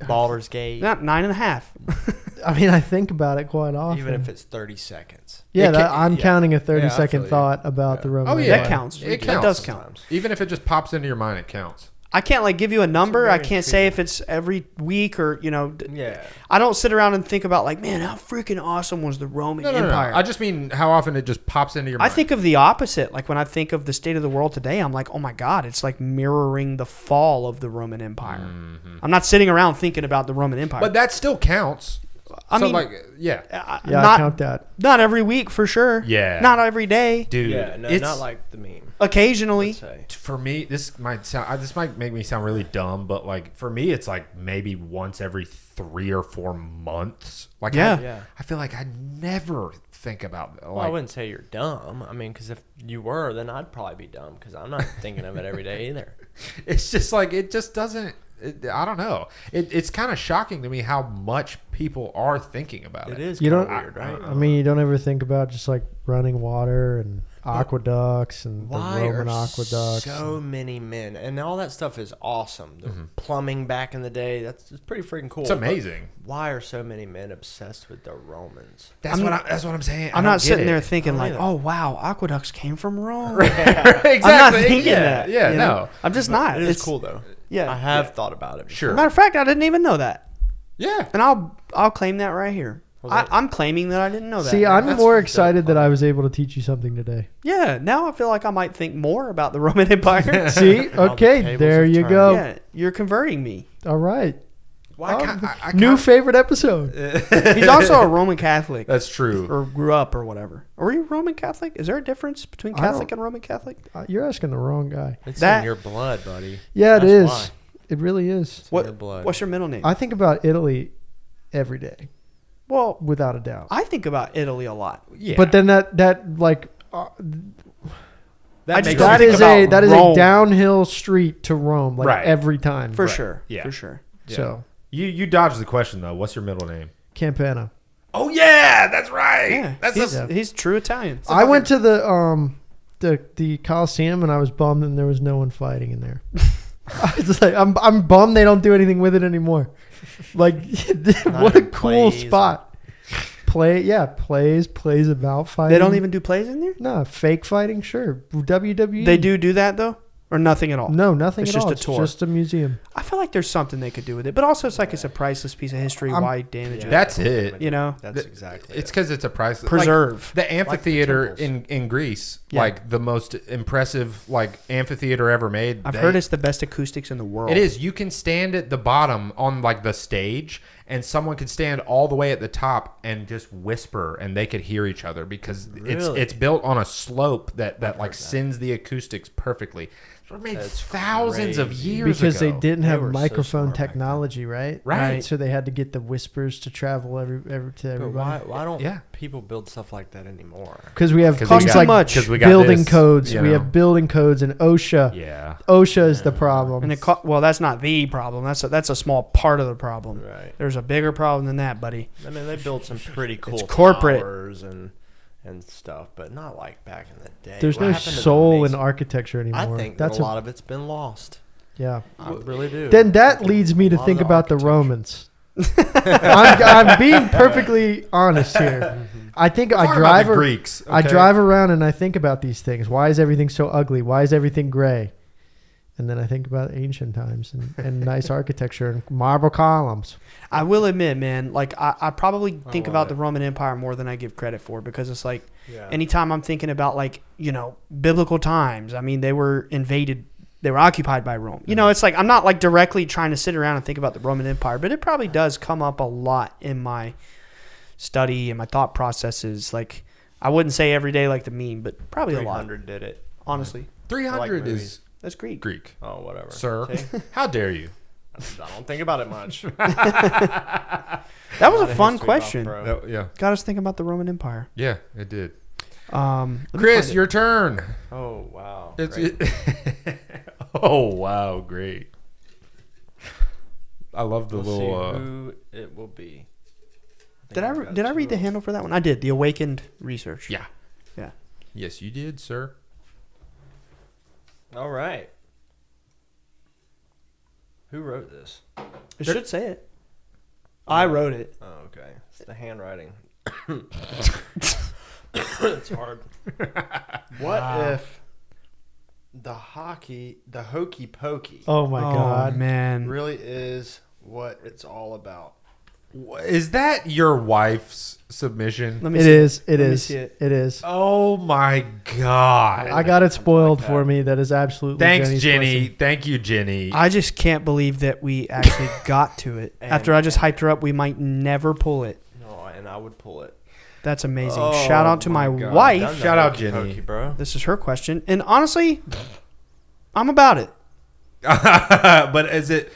Speaker 2: Baldur's Gate,
Speaker 1: Not 9.5.
Speaker 4: I mean, I think about it quite often.
Speaker 2: even if it's 30 seconds.
Speaker 4: yeah,
Speaker 3: It
Speaker 4: I'm
Speaker 2: yeah.
Speaker 4: counting a
Speaker 2: Yeah, I
Speaker 4: 30-second
Speaker 2: feel you.
Speaker 4: thought about the Roman.
Speaker 3: Oh, yeah.
Speaker 1: That counts.
Speaker 3: It
Speaker 1: That
Speaker 3: counts.
Speaker 1: does count.
Speaker 2: Sometimes.
Speaker 3: Even if it just pops into your mind, it counts.
Speaker 1: I can't like give you a number.
Speaker 2: very
Speaker 1: I can't say if it's every week or
Speaker 2: Yeah.
Speaker 1: I don't sit around and think about like, man, how freaking awesome was the Roman
Speaker 3: No.
Speaker 1: Empire.
Speaker 3: I just mean how often it just pops into your
Speaker 1: I
Speaker 3: mind.
Speaker 1: think of the opposite. Like when I think of the state of the world today, I'm like, oh my God, it's like mirroring the fall of the Roman Empire. I'm not sitting around thinking about the Roman Empire.
Speaker 3: But that still counts.
Speaker 1: I mean,
Speaker 3: yeah.
Speaker 4: I
Speaker 1: not
Speaker 4: count that.
Speaker 1: not every week for sure.
Speaker 3: Yeah.
Speaker 1: Not every day.
Speaker 3: Dude,
Speaker 2: Yeah, no,
Speaker 3: it's
Speaker 2: not like the meme.
Speaker 1: Occasionally.
Speaker 2: Let's say.
Speaker 3: for me, this might make me sound really dumb, but like for me, it's like maybe once every 3 or 4 months. Like,
Speaker 1: Yeah.
Speaker 3: I feel like I never think about. Like,
Speaker 2: Well, I wouldn't say you're dumb. I mean, because if you were, then I'd probably be dumb because I'm not thinking of it every day either.
Speaker 3: it's just like it just doesn't. I don't know. It's kind of shocking to me how much people are thinking about it.
Speaker 2: It is
Speaker 4: You
Speaker 2: kind of
Speaker 4: don't.
Speaker 2: weird, right?
Speaker 4: I mean, you don't ever think about just like running water and aqueducts and
Speaker 2: Why
Speaker 4: the Roman
Speaker 2: are
Speaker 4: aqueducts.
Speaker 2: so many men and all that stuff is awesome. The plumbing back in the day, it's pretty freaking cool.
Speaker 3: It's amazing.
Speaker 2: But why are so many men obsessed with the Romans?
Speaker 3: That's what I'm saying.
Speaker 1: I'm not sitting there thinking
Speaker 2: I
Speaker 1: like,
Speaker 2: don't
Speaker 1: oh wow, aqueducts came from Rome.
Speaker 3: exactly.
Speaker 1: I'm not thinking that.
Speaker 3: Yeah,
Speaker 1: you
Speaker 3: no.
Speaker 1: know? I'm just not.
Speaker 2: It is
Speaker 1: It's
Speaker 2: cool though.
Speaker 1: Yeah.
Speaker 2: I have thought about it. Before.
Speaker 3: Sure.
Speaker 1: Matter of fact, I didn't even know that,
Speaker 3: Yeah.
Speaker 1: and I'll claim that right here. I'm claiming that I didn't know that.
Speaker 4: See, I'm
Speaker 3: That's
Speaker 4: more
Speaker 3: dope.
Speaker 4: excited that I was able to teach you something today.
Speaker 1: Yeah, now I feel like I might think more about the Roman Empire.
Speaker 4: See,
Speaker 2: All the
Speaker 4: okay,
Speaker 2: tables
Speaker 4: there
Speaker 2: have
Speaker 4: you
Speaker 2: turned.
Speaker 4: go.
Speaker 1: Yeah, you're converting me.
Speaker 4: All right.
Speaker 3: Well,
Speaker 4: New favorite episode.
Speaker 1: He's also a Roman Catholic,
Speaker 3: That's true.
Speaker 1: or grew up, or whatever. Are you Roman Catholic? Is there a difference between
Speaker 4: I
Speaker 1: Catholic
Speaker 4: don't-
Speaker 1: and Roman Catholic?
Speaker 4: You're asking the wrong guy.
Speaker 2: It's
Speaker 1: That-
Speaker 2: in your blood, buddy.
Speaker 4: Yeah, it
Speaker 2: That's
Speaker 4: is.
Speaker 2: why.
Speaker 4: It really is.
Speaker 2: It's in your blood.
Speaker 1: What's your middle name?
Speaker 4: I think about Italy every day,
Speaker 1: Well,
Speaker 4: without a doubt.
Speaker 1: I think about Italy a lot.
Speaker 3: Yeah.
Speaker 4: But then that like
Speaker 1: I just
Speaker 3: makes
Speaker 1: don't
Speaker 4: that
Speaker 1: think
Speaker 4: is
Speaker 1: about
Speaker 4: a that is
Speaker 1: Rome.
Speaker 4: a downhill street to Rome, like
Speaker 3: Right.
Speaker 4: every time.
Speaker 1: For
Speaker 3: Right.
Speaker 1: sure.
Speaker 3: Yeah.
Speaker 1: For sure.
Speaker 4: So
Speaker 3: You dodged the question though. What's your middle name?
Speaker 4: Campana.
Speaker 3: Oh yeah, that's right.
Speaker 1: Yeah,
Speaker 3: That's
Speaker 1: he's true Italian.
Speaker 4: I went to the Coliseum and I was bummed and there was no one fighting in there. I was just like, I'm bummed they don't do anything with it anymore. Like, what a cool
Speaker 2: plays.
Speaker 4: spot. Plays about fighting.
Speaker 1: They don't even do plays in there?
Speaker 4: No, fake fighting, sure. WWE.
Speaker 1: They do that, though? Or nothing at all?
Speaker 4: No, nothing
Speaker 1: It's
Speaker 4: at all.
Speaker 1: just a tour.
Speaker 4: It's just a museum.
Speaker 1: I feel like there's something they could do with it. But also, it's like it's a priceless piece of history. Why damage it?
Speaker 3: That's it.
Speaker 1: You know?
Speaker 2: That's exactly
Speaker 3: It's
Speaker 2: it.
Speaker 3: because it's a priceless
Speaker 1: Preserve.
Speaker 3: Like, the amphitheater
Speaker 2: temples.
Speaker 3: in Greece,
Speaker 1: Yeah.
Speaker 3: like the most impressive like amphitheater ever made.
Speaker 1: I've heard it's the best acoustics in the world.
Speaker 3: It is. You can stand at the bottom on like the stage, and someone could stand all the way at the top and just whisper, and they could hear each other because
Speaker 2: Really?
Speaker 3: it's built on a slope that like sends the acoustics perfectly. It was made
Speaker 2: That's
Speaker 3: thousands of
Speaker 2: crazy.
Speaker 3: years
Speaker 4: Because
Speaker 3: ago.
Speaker 4: they didn't
Speaker 2: They
Speaker 4: have
Speaker 2: were so
Speaker 4: microphone
Speaker 2: smart back then.
Speaker 4: technology, right?
Speaker 3: Right.
Speaker 4: So they had to get the whispers to travel to
Speaker 2: But
Speaker 4: everybody.
Speaker 2: why don't
Speaker 3: Yeah.
Speaker 2: people build stuff like that anymore?
Speaker 4: Because we have
Speaker 3: 'Cause
Speaker 4: things
Speaker 1: we got-
Speaker 4: like
Speaker 1: much.
Speaker 3: 'cause we got
Speaker 4: building
Speaker 3: this,
Speaker 4: codes.
Speaker 3: you
Speaker 4: We
Speaker 3: know.
Speaker 4: have building codes and OSHA.
Speaker 3: Yeah.
Speaker 4: OSHA is the problem.
Speaker 1: And well, that's not the problem. That's a small part of the problem.
Speaker 2: Right.
Speaker 1: There's a bigger problem than that, buddy.
Speaker 2: I mean, they built some pretty cool
Speaker 1: corporate.
Speaker 2: towers and stuff, but not like back in the day.
Speaker 4: There's
Speaker 2: What
Speaker 4: no
Speaker 2: happened to the
Speaker 4: soul in
Speaker 2: Masons?
Speaker 4: architecture anymore.
Speaker 2: I think
Speaker 4: that's
Speaker 2: that a lot of it's been lost.
Speaker 4: yeah.
Speaker 2: I really do.
Speaker 4: Then that leads me to
Speaker 2: A lot of
Speaker 4: think
Speaker 2: the
Speaker 4: about the
Speaker 2: architecture.
Speaker 4: Romans. I'm being perfectly honest here. I think I
Speaker 3: Talk about
Speaker 4: drive
Speaker 3: the Greeks.
Speaker 4: I
Speaker 3: okay?
Speaker 4: drive around and I think about these things. Why is everything so ugly? Why is everything gray? And then I think about ancient times and nice architecture and marble columns.
Speaker 1: I will admit, man, like I probably think
Speaker 2: love
Speaker 1: about
Speaker 2: it.
Speaker 1: the Roman Empire more than I give credit for because it's like
Speaker 2: Yeah.
Speaker 1: anytime I'm thinking about like, biblical times, I mean, they were invaded, they were occupied by Rome. It's like I'm not like directly trying to sit around and think about the Roman Empire, but it probably does come up a lot in my study and my thought processes. Like I wouldn't say every day like the meme, but probably a lot.
Speaker 2: 300 did it.
Speaker 1: Honestly,
Speaker 3: 300
Speaker 2: movies.
Speaker 3: is
Speaker 1: that's Greek.
Speaker 3: Greek,
Speaker 2: Oh, whatever.
Speaker 3: sir.
Speaker 2: See?
Speaker 3: How dare you?
Speaker 2: I don't think about it much.
Speaker 1: That was a
Speaker 2: Not
Speaker 1: fun
Speaker 2: history buff,
Speaker 1: question.
Speaker 2: bro.
Speaker 3: Yeah,
Speaker 1: Got us thinking about the Roman Empire.
Speaker 3: yeah, it did.
Speaker 1: Let me
Speaker 3: Chris,
Speaker 1: find it.
Speaker 3: your turn.
Speaker 2: Oh, wow.
Speaker 3: It's
Speaker 2: Great.
Speaker 3: oh wow, great! I love the
Speaker 2: We'll
Speaker 3: little.
Speaker 2: see who it will be.
Speaker 1: Did I read the handle for that one? I did. The Awakened Research.
Speaker 3: Yeah.
Speaker 1: Yeah.
Speaker 3: Yes, you did, sir.
Speaker 2: All right. Who wrote this?
Speaker 1: It should say it. I wrote it.
Speaker 2: Oh, okay. It's the handwriting. It's hard. What if the hokey pokey,
Speaker 4: Oh my God.
Speaker 1: man.
Speaker 2: really is what it's all about?
Speaker 3: Is that your wife's submission?
Speaker 1: Let me
Speaker 4: It
Speaker 1: see
Speaker 4: is. It
Speaker 1: Let me
Speaker 4: is.
Speaker 1: see it.
Speaker 4: It is.
Speaker 3: Oh my god!
Speaker 4: I got it spoiled
Speaker 2: like
Speaker 4: for
Speaker 2: that.
Speaker 4: me. That is absolutely.
Speaker 3: Thanks,
Speaker 4: Jenny's
Speaker 3: Jenny.
Speaker 4: question.
Speaker 3: Thank you, Jenny.
Speaker 1: I just can't believe that we actually got to it. After I just hyped her up, we might never pull it.
Speaker 2: No, and I would pull it.
Speaker 1: That's amazing.
Speaker 3: Oh
Speaker 1: Shout out to
Speaker 3: my
Speaker 1: my
Speaker 3: God.
Speaker 2: Done
Speaker 1: wife.
Speaker 2: the
Speaker 3: Shout out,
Speaker 2: hokey
Speaker 3: Jenny.
Speaker 2: pokey, bro.
Speaker 1: This is her question. And honestly, I'm about it.
Speaker 3: But is it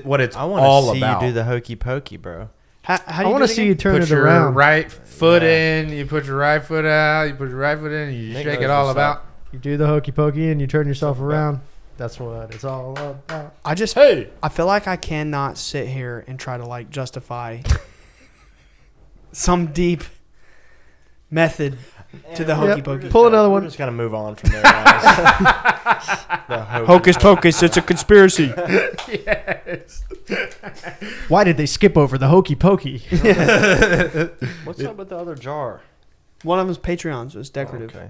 Speaker 3: what it's
Speaker 2: I want
Speaker 3: all
Speaker 2: to see
Speaker 3: about?
Speaker 2: you do the hokey pokey, bro.
Speaker 1: How do
Speaker 4: I
Speaker 1: you
Speaker 4: want
Speaker 1: do
Speaker 4: to
Speaker 1: it
Speaker 4: see
Speaker 1: again?
Speaker 4: you turn
Speaker 3: Put
Speaker 4: it
Speaker 3: your
Speaker 4: around.
Speaker 3: right foot
Speaker 2: Yeah.
Speaker 3: in. You put your right foot out. You put your right foot in. And you
Speaker 2: Nick
Speaker 3: shake
Speaker 2: knows
Speaker 3: it all
Speaker 2: what's
Speaker 3: about.
Speaker 2: up.
Speaker 4: You do the hokey pokey and you turn yourself
Speaker 2: Something about-
Speaker 4: around. That's what it's all about.
Speaker 1: I just
Speaker 3: Hey.
Speaker 1: I feel like I cannot sit here and try to like justify some deep method to the
Speaker 2: And
Speaker 1: hokey
Speaker 4: Yep.
Speaker 1: pokey.
Speaker 4: Pull another one.
Speaker 2: We're just gonna move on from there, guys. The
Speaker 1: Hocus pocus, it's a conspiracy.
Speaker 3: Yes.
Speaker 4: Why did they skip over the hokey pokey?
Speaker 2: What's up with the other jar?
Speaker 1: One of them's Patreons. So it's decorative.
Speaker 2: Oh, okay.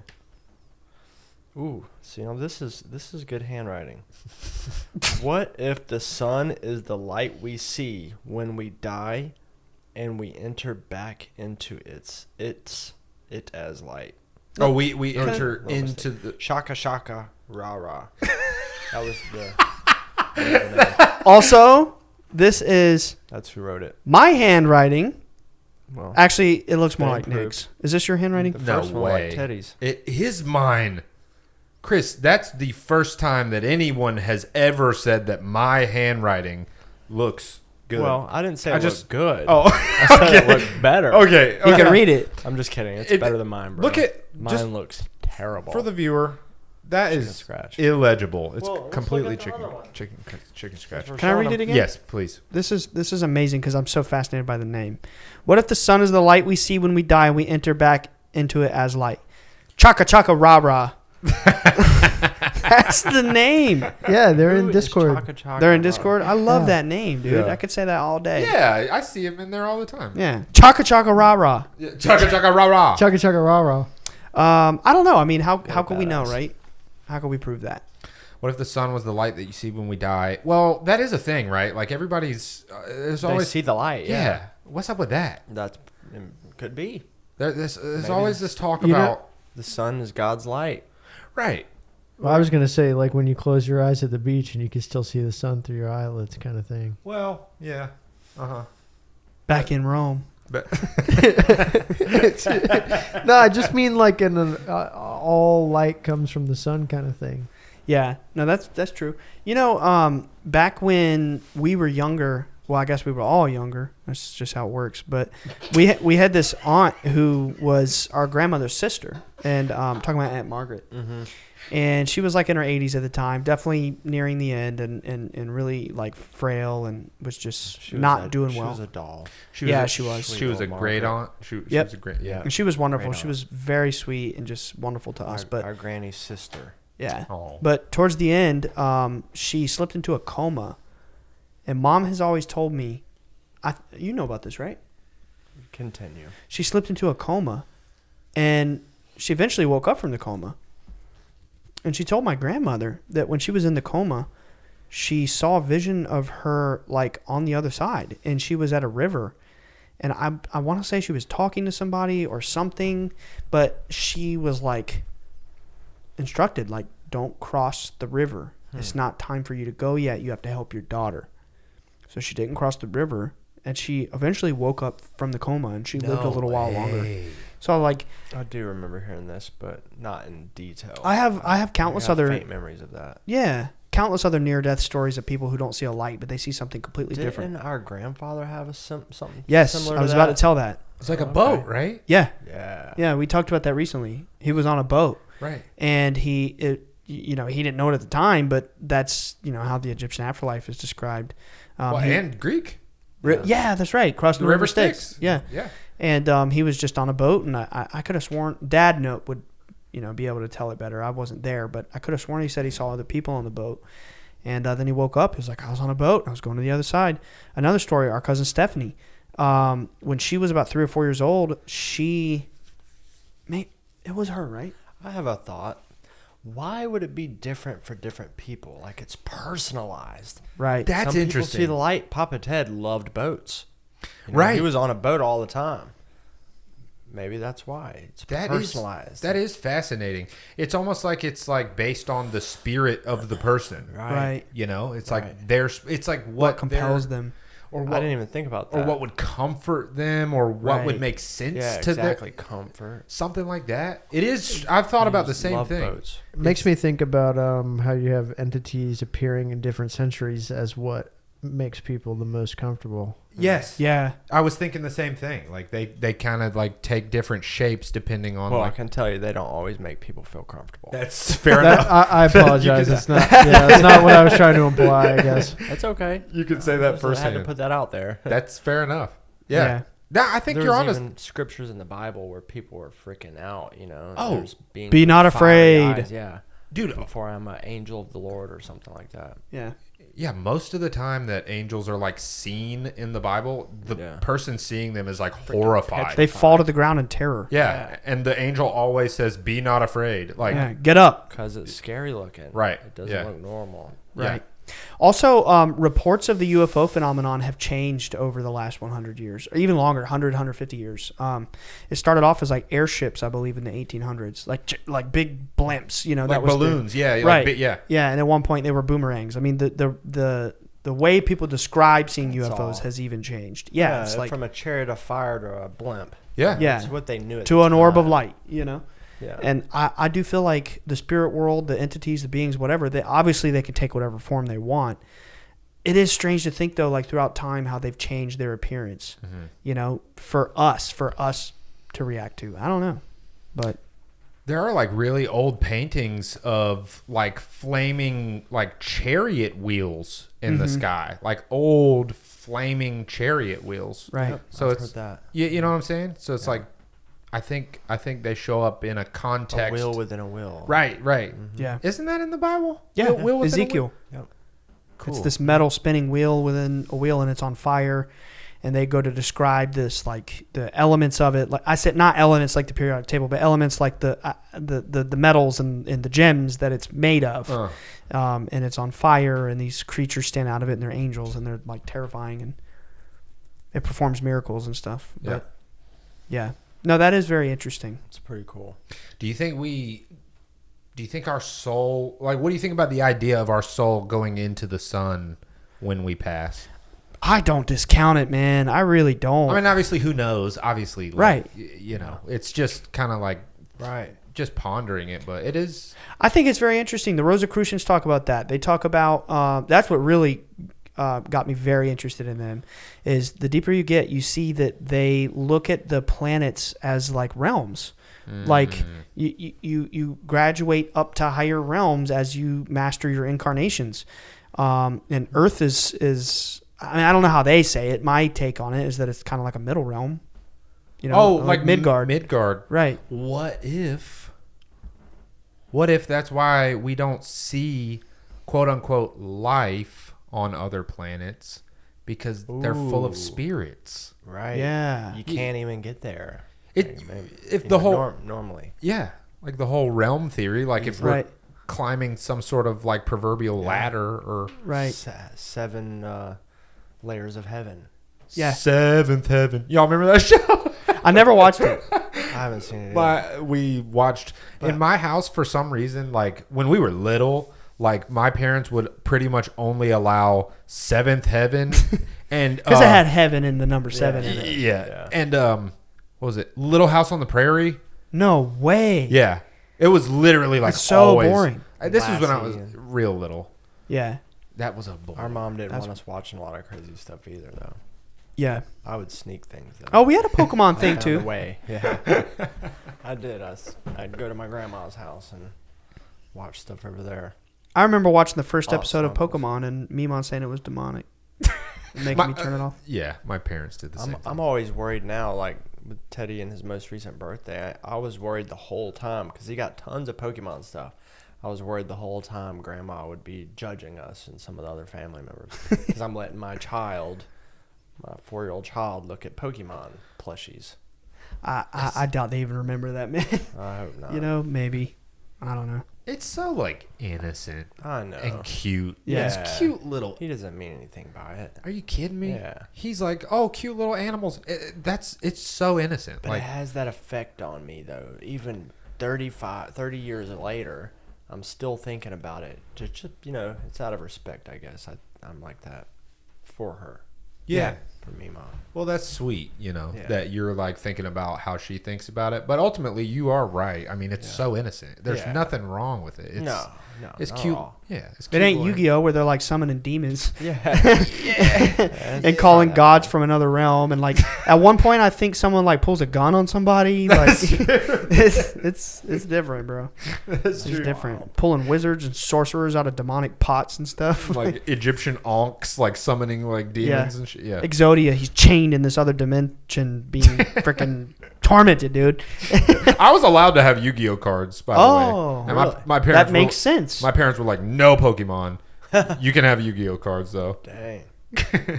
Speaker 2: Ooh, see now this is good handwriting. What if the sun is the light we see when we die, and we enter back into it as light?
Speaker 3: Oh, we
Speaker 2: Okay.
Speaker 3: enter
Speaker 2: Wrong mistake.
Speaker 3: into the.
Speaker 2: Shaka shaka rah rah. That was the name.
Speaker 1: Also, this is
Speaker 2: That's who wrote it.
Speaker 1: my handwriting.
Speaker 2: Well,
Speaker 1: Actually, it looks more
Speaker 2: Been
Speaker 1: like
Speaker 2: improved.
Speaker 1: Nick's. Is this your handwriting?
Speaker 2: the
Speaker 3: No
Speaker 2: first one
Speaker 3: way.
Speaker 2: like Teddy's.
Speaker 3: His mine. Chris, that's the first time that anyone has ever said that my handwriting looks good.
Speaker 2: Well, I didn't say
Speaker 3: I
Speaker 2: it
Speaker 3: just-
Speaker 2: looked good.
Speaker 3: oh,
Speaker 2: I said it looked better.
Speaker 3: okay.
Speaker 1: You can read it.
Speaker 2: I'm just kidding. It's
Speaker 3: It-
Speaker 2: better than mine, bro.
Speaker 3: Look at
Speaker 2: mine
Speaker 3: just
Speaker 2: looks terrible.
Speaker 3: for the viewer. That
Speaker 2: Chicken
Speaker 3: is
Speaker 2: scratch.
Speaker 3: illegible. It's
Speaker 2: Well, let's
Speaker 3: completely
Speaker 2: look at the
Speaker 3: chicken,
Speaker 2: other one.
Speaker 3: chicken scratch.
Speaker 2: We're
Speaker 1: Can I
Speaker 2: showing
Speaker 1: read it
Speaker 2: them-
Speaker 1: again?
Speaker 3: Yes, please.
Speaker 1: This is amazing because I'm so fascinated by the name. What if the sun is the light we see when we die and we enter back into it as light? Chaka chaka rah rah. That's the name.
Speaker 4: Yeah, they're
Speaker 2: Who
Speaker 4: in
Speaker 2: is
Speaker 4: Discord.
Speaker 2: Chaka Chaka
Speaker 1: They're in
Speaker 2: Rock?
Speaker 1: Discord. I love
Speaker 4: Yeah.
Speaker 1: that name, dude.
Speaker 3: Yeah.
Speaker 1: I could say that all day.
Speaker 3: Yeah, I see him in there all the time.
Speaker 1: Yeah. Chaka Chaka Rah Rah.
Speaker 3: Yeah. Chaka chaka rah rah.
Speaker 4: Chugga chugga rah rah.
Speaker 1: I don't know. I mean, how can we know,
Speaker 2: badass.
Speaker 1: right? How can we prove that?
Speaker 3: What if the sun was the light that you see when we die? Well, that is a thing, right? Like everybody's, there's
Speaker 2: They
Speaker 3: always
Speaker 2: see the light.
Speaker 3: yeah. What's up with that?
Speaker 2: That's could be.
Speaker 3: There's
Speaker 2: Maybe.
Speaker 3: always this talk
Speaker 4: You know-
Speaker 3: about
Speaker 2: The sun is God's light.
Speaker 3: right.
Speaker 4: Well, I was gonna say like when you close your eyes at the beach and you can still see the sun through your eyelids, kind of thing.
Speaker 3: Well, yeah.
Speaker 1: Back in Rome.
Speaker 3: But
Speaker 4: No, I just mean like in an all light comes from the sun kind of thing.
Speaker 1: Yeah. No, that's true. You know, back when we were younger, well, I guess we were all younger. That's just how it works. But we had this aunt who was our grandmother's sister, and talking about Aunt Margaret.
Speaker 2: Mm-hmm.
Speaker 1: And she was like in her 80s at the time, definitely nearing the end, and really like frail, and was just not doing well.
Speaker 2: She was a doll.
Speaker 3: she was
Speaker 1: Yeah,
Speaker 3: a,
Speaker 1: she was.
Speaker 3: She was a
Speaker 2: Sweet
Speaker 3: great
Speaker 2: little
Speaker 3: aunt. She
Speaker 1: Yep.
Speaker 3: was a great yeah.
Speaker 1: And she was wonderful.
Speaker 2: Great
Speaker 1: She
Speaker 2: aunt.
Speaker 1: was very sweet and just wonderful to us. But
Speaker 2: our granny's sister.
Speaker 1: yeah.
Speaker 3: Oh.
Speaker 1: But towards the end, she slipped into a coma, and Mom has always told me, you know about this, right?
Speaker 2: Continue.
Speaker 1: She slipped into a coma, and she eventually woke up from the coma. And she told my grandmother that when she was in the coma, she saw a vision of her like on the other side, and she was at a river. And I want to say she was talking to somebody or something, but she was like instructed, like, don't cross the river. It's not time for you to go yet. You have to help your daughter. So she didn't cross the river, and she eventually woke up from the coma, and she lived a little while longer. So like,
Speaker 2: I do remember hearing this, but not in detail.
Speaker 1: I have countless other
Speaker 2: faint memories of that.
Speaker 1: countless other near-death stories of people who don't see a light, but they see something completely different.
Speaker 2: Didn't our grandfather have something
Speaker 1: Yes,
Speaker 2: similar
Speaker 1: I was
Speaker 2: to
Speaker 1: about to
Speaker 2: that?
Speaker 1: tell that.
Speaker 3: It's like a
Speaker 2: Okay.
Speaker 3: boat, right?
Speaker 1: Yeah,
Speaker 2: Yeah.
Speaker 1: yeah, we talked about that recently. He was on a boat,
Speaker 3: Right.
Speaker 1: and he didn't know it at the time, but that's how the Egyptian afterlife is described.
Speaker 3: And Greek.
Speaker 1: Yeah, that's right. Crossing the river Styx. Yeah.
Speaker 3: Yeah.
Speaker 1: And he was just on a boat, and I could have sworn Dad would be able to tell it better. I wasn't there, but I could have sworn he said he saw other people on the boat. And then he woke up. He was like, I was on a boat. I was going to the other side. Another story, our cousin Stephanie, when she was about 3 or 4 years old, it was her, right?
Speaker 2: I have a thought. Why would it be different for different people? Like it's personalized.
Speaker 1: Right.
Speaker 3: That's
Speaker 2: Some
Speaker 3: interesting.
Speaker 2: people see the light. Papa Ted loved boats.
Speaker 3: Right.
Speaker 2: He was on a boat all the time. Maybe that's why it's personalized.
Speaker 3: That is fascinating. It's almost like it's like based on the spirit of the person.
Speaker 1: Right.
Speaker 3: You know, it's
Speaker 2: Right.
Speaker 3: like it's like
Speaker 1: What compels them.
Speaker 3: or
Speaker 2: I
Speaker 3: what
Speaker 2: didn't even think about that.
Speaker 3: or what would comfort them or what would
Speaker 1: Right.
Speaker 3: make sense
Speaker 2: Yeah,
Speaker 3: to
Speaker 2: exactly.
Speaker 3: them.
Speaker 2: Comfort.
Speaker 3: Something like that. It is. I've thought about the same
Speaker 2: Love
Speaker 3: thing.
Speaker 2: boats.
Speaker 4: It makes me think about how you have entities appearing in different centuries as what makes people the most comfortable.
Speaker 3: Yes.
Speaker 1: Yeah.
Speaker 3: I was thinking the same thing. Like they kind of like take different shapes depending on
Speaker 2: Well, I
Speaker 3: like.
Speaker 2: can tell you, they don't always make people feel comfortable.
Speaker 3: That's fair
Speaker 4: That,
Speaker 3: enough.
Speaker 4: I apologize. It's not. Yeah, that's not what I was trying to imply. I guess.
Speaker 2: That's okay.
Speaker 3: You could say that
Speaker 2: I had to
Speaker 3: firsthand.
Speaker 2: put that out there.
Speaker 3: That's fair enough. Yeah.
Speaker 1: Yeah.
Speaker 3: No, I think
Speaker 2: There
Speaker 3: you're
Speaker 2: was
Speaker 3: honest.
Speaker 2: even scriptures in the Bible where people were freaking out.
Speaker 3: Oh.
Speaker 2: There's beings
Speaker 1: Be not
Speaker 2: with fiery
Speaker 1: afraid.
Speaker 2: eyes, yeah,
Speaker 3: Dude,
Speaker 2: before I'm an angel of the Lord or something like that.
Speaker 1: Yeah.
Speaker 3: yeah, most of the time that angels are like seen in the Bible, the
Speaker 2: Yeah.
Speaker 3: person seeing them is like horrified.
Speaker 1: They fall to the ground in terror.
Speaker 3: Yeah, and the angel always says, "Be not afraid." Like,
Speaker 1: Yeah. Get up.
Speaker 2: Because it's scary looking.
Speaker 3: Right,
Speaker 2: It doesn't
Speaker 3: yeah.
Speaker 2: look normal.
Speaker 3: yeah.
Speaker 1: Right. Also, reports of the UFO phenomenon have changed over the last 100 years, or even longer, 150 years. It started off as like airships, I believe, in the 1800s, like big blimps,
Speaker 3: like
Speaker 1: that was
Speaker 3: balloons. Yeah,
Speaker 1: Right.
Speaker 3: Like, yeah.
Speaker 1: Yeah, and at one point they were boomerangs. I mean, the way people describe seeing
Speaker 2: That's
Speaker 1: UFOs
Speaker 2: all.
Speaker 1: has even changed. Yeah, it's like
Speaker 2: from a chariot of fire to a blimp.
Speaker 3: Yeah.
Speaker 1: Yeah.
Speaker 2: That's what they knew. At
Speaker 1: to
Speaker 2: the
Speaker 1: an orb of
Speaker 2: time.
Speaker 1: light,
Speaker 2: Yeah.
Speaker 1: And I do feel like the spirit world, the entities, the beings, whatever, they can take whatever form they want. It is strange to think, though, like throughout time, how they've changed their appearance, for us to react to. I don't know. But
Speaker 3: There are like really old paintings of like flaming like chariot wheels in the sky, like old flaming chariot wheels.
Speaker 1: right.
Speaker 2: Yep,
Speaker 3: So
Speaker 2: I've
Speaker 3: it's
Speaker 2: heard that.
Speaker 3: you know what I'm saying? So it's like I think they show up in a context.
Speaker 2: A wheel within a wheel.
Speaker 3: Right.
Speaker 2: Mm-hmm.
Speaker 1: Yeah.
Speaker 3: Isn't that in the Bible?
Speaker 1: Yeah.
Speaker 3: Wheel within a
Speaker 1: Ezekiel.
Speaker 3: wheel?
Speaker 2: Yep.
Speaker 3: Cool.
Speaker 1: It's this metal spinning wheel within a wheel, and it's on fire. And they go to describe this, like the elements of it. Like I said, not elements like the periodic table, but elements like the metals and the gems that it's made of. And it's on fire, and these creatures stand out of it, and they're angels, and they're like terrifying, and it performs miracles and stuff.
Speaker 3: Yeah.
Speaker 1: But yeah, no, that is very interesting.
Speaker 2: It's pretty cool.
Speaker 3: Do you think our soul, like, what do you think about the idea of our soul going into the sun when we pass?
Speaker 1: I don't discount it, man. I really don't.
Speaker 3: I mean, obviously, who knows? Obviously, like,
Speaker 1: Right.
Speaker 3: You know, it's just kind of like just pondering it, but it is.
Speaker 1: I think it's very interesting. The Rosicrucians talk about that. They talk about that's what really got me very interested in them. Is the deeper you get, you see that they look at the planets as like realms. Like you graduate up to higher realms as you master your incarnations, and Earth is. I mean, I don't know how they say it. My take on it is that it's kind of like a middle realm. You know,
Speaker 3: like
Speaker 1: Midgard.
Speaker 3: Midgard.
Speaker 1: Right.
Speaker 3: What if that's why we don't see quote unquote life on other planets, because they're full of spirits.
Speaker 2: Right.
Speaker 1: Yeah.
Speaker 2: You can't even get there. Normally.
Speaker 3: Yeah, like the whole realm theory, like if we're climbing some sort of like proverbial ladder or
Speaker 2: seven layers of heaven.
Speaker 1: Yeah.
Speaker 3: Seventh heaven. Y'all remember that show?
Speaker 1: I never watched it.
Speaker 2: I haven't seen it either.
Speaker 3: We watched in my house for some reason, like when we were little, like my parents would pretty much only allow seventh heaven and
Speaker 1: because it had heaven and the number 7 in it.
Speaker 3: Yeah. And what was it? Little House on the Prairie?
Speaker 1: No way.
Speaker 3: Yeah. It was literally like
Speaker 1: it's so
Speaker 3: always
Speaker 1: boring.
Speaker 3: This was when I was real little.
Speaker 1: Yeah.
Speaker 3: That was a bore.
Speaker 2: Our mom didn't want us watching a lot of crazy stuff either, though.
Speaker 1: Yeah.
Speaker 2: I would sneak things. Though.
Speaker 1: Oh, we had a Pokemon thing too.
Speaker 2: Way. Yeah. I did. I'd go to my grandma's house and watch stuff over there.
Speaker 1: I remember watching the first episode of
Speaker 2: samples.
Speaker 1: Pokemon and Mimon saying it was demonic, making me turn it off.
Speaker 3: Yeah, my parents did the same thing.
Speaker 2: I'm always worried now, like with Teddy and his most recent birthday. I was worried the whole time because he got tons of Pokemon stuff. I was worried the whole time Grandma would be judging us and some of the other family members because I'm letting my 4-year-old child, look at Pokemon plushies.
Speaker 1: I doubt they even remember that, man.
Speaker 2: I hope not.
Speaker 1: You know, maybe. I don't know.
Speaker 3: It's so like innocent
Speaker 2: I know.
Speaker 3: and cute.
Speaker 1: Yeah.
Speaker 3: It's cute little.
Speaker 2: He doesn't mean anything by it.
Speaker 3: Are you kidding me?
Speaker 2: Yeah.
Speaker 3: He's like, oh, cute little animals. It's so innocent.
Speaker 2: But
Speaker 3: like,
Speaker 2: it has that effect on me, though. Even 30 years later, I'm still thinking about it. Just it's out of respect, I guess. I'm like that for her.
Speaker 3: yeah.
Speaker 2: For me, Mom.
Speaker 3: Well, that's sweet,
Speaker 2: Yeah.
Speaker 3: that you're like thinking about how she thinks about it. But ultimately, you are right. I mean, it's so innocent. There's nothing wrong with it. It's,
Speaker 2: No,
Speaker 3: it's
Speaker 2: not
Speaker 3: cute.
Speaker 2: at all.
Speaker 3: Yeah, it's
Speaker 1: It
Speaker 3: cute.
Speaker 1: ain't
Speaker 3: little-
Speaker 1: Yu-Gi-Oh where they're like summoning demons
Speaker 2: Yeah.
Speaker 1: and calling gods from another realm. And like at one point, I think someone like pulls a gun on somebody. Like it's different, bro. It's different. Pulling wizards and sorcerers out of demonic pots and stuff.
Speaker 3: like Egyptian onks, like summoning like demons and shit. Yeah.
Speaker 1: Exodia, he's chained in this other dimension, being freaking tormented, dude.
Speaker 3: I was allowed to have Yu-Gi-Oh cards, by the way. And
Speaker 1: really?
Speaker 3: my parents
Speaker 1: That makes sense.
Speaker 3: My parents were like, no Pokemon. You can have Yu-Gi-Oh cards though.
Speaker 2: Dang.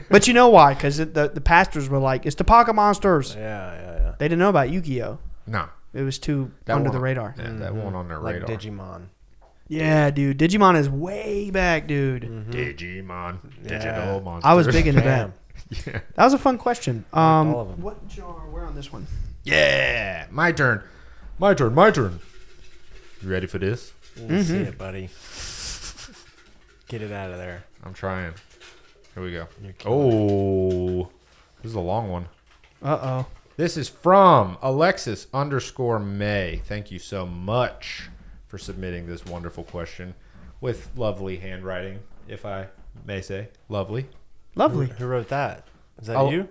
Speaker 1: But you know why? Because the pastors were like, it's the Pocket Monsters.
Speaker 2: Yeah.
Speaker 1: They didn't know about Yu-Gi-Oh.
Speaker 3: No.
Speaker 1: It was too
Speaker 3: That
Speaker 1: under
Speaker 3: one-
Speaker 1: the radar.
Speaker 3: Yeah, that one on their
Speaker 2: Like
Speaker 3: radar.
Speaker 2: Digimon.
Speaker 1: Yeah, dude. Digimon is way back, dude.
Speaker 3: Digimon.
Speaker 2: Yeah.
Speaker 3: Digital monsters.
Speaker 1: I was big into
Speaker 2: Damn.
Speaker 1: that.
Speaker 3: Yeah.
Speaker 1: That was a fun question.
Speaker 2: all of them.
Speaker 1: What genre? We're on this one.
Speaker 3: Yeah. My turn. You ready for this?
Speaker 2: Let's see it, buddy. Get it out of there.
Speaker 3: I'm trying. Here we go.
Speaker 2: You're killing
Speaker 3: Oh. This is a long one.
Speaker 1: Uh-oh.
Speaker 3: This is from Alexis_May. Thank you so much for submitting this wonderful question with lovely handwriting, if I may say. Lovely.
Speaker 1: Lovely.
Speaker 2: Who wrote that? Is that you?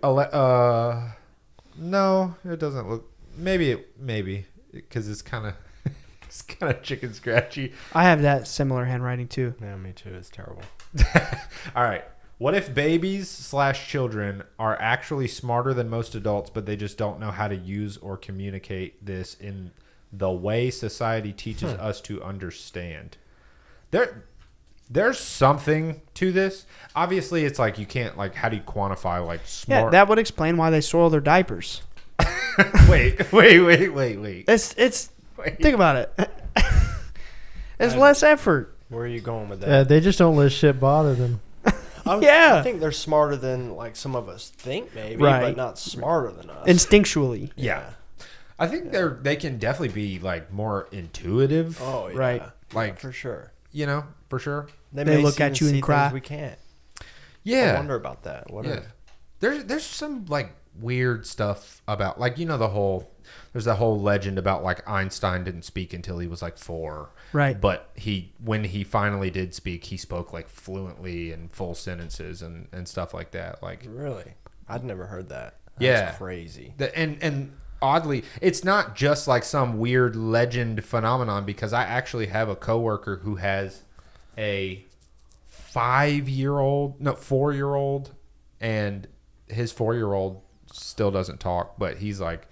Speaker 3: No, it doesn't look. Maybe, because it's kind of chicken scratchy.
Speaker 1: I have that similar handwriting, too.
Speaker 2: Yeah, me too. It's terrible.
Speaker 3: All right. What if babies/children are actually smarter than most adults, but they just don't know how to use or communicate this in the way society teaches us to understand? There's something to this. Obviously, it's like you can't, like, how do you quantify, like, smart?
Speaker 1: Yeah, that would explain why they soil their diapers.
Speaker 3: Wait.
Speaker 1: It's think about it. It's less effort.
Speaker 2: Where are you going with that?
Speaker 4: They just don't let shit bother them.
Speaker 1: Yeah.
Speaker 2: I think they're smarter than like some of us think, maybe,
Speaker 1: Right.
Speaker 2: but not smarter than us.
Speaker 1: Instinctually.
Speaker 3: Yeah. I think they can definitely be, like, more intuitive.
Speaker 2: Oh, yeah.
Speaker 1: Right.
Speaker 3: Like,
Speaker 2: Yeah, for sure.
Speaker 3: you know, for sure.
Speaker 1: They
Speaker 2: may
Speaker 1: look
Speaker 2: see
Speaker 1: at you and
Speaker 2: see
Speaker 1: cry.
Speaker 2: things we can't.
Speaker 3: Yeah.
Speaker 2: I wonder about that. What
Speaker 3: Yeah.
Speaker 2: if
Speaker 3: There's some, like, weird stuff about, like, you know, there's that whole legend about, like, Einstein didn't speak until he was, like, 4.
Speaker 1: Right.
Speaker 3: But when he finally did speak, he spoke, like, fluently in full sentences and stuff like that. Like,
Speaker 2: really? I'd never heard that. That's
Speaker 3: Yeah.
Speaker 2: crazy.
Speaker 3: and oddly, it's not just like some weird legend phenomenon, because I actually have a coworker who has a 4-year-old, and his 4-year-old still doesn't talk, but he's like,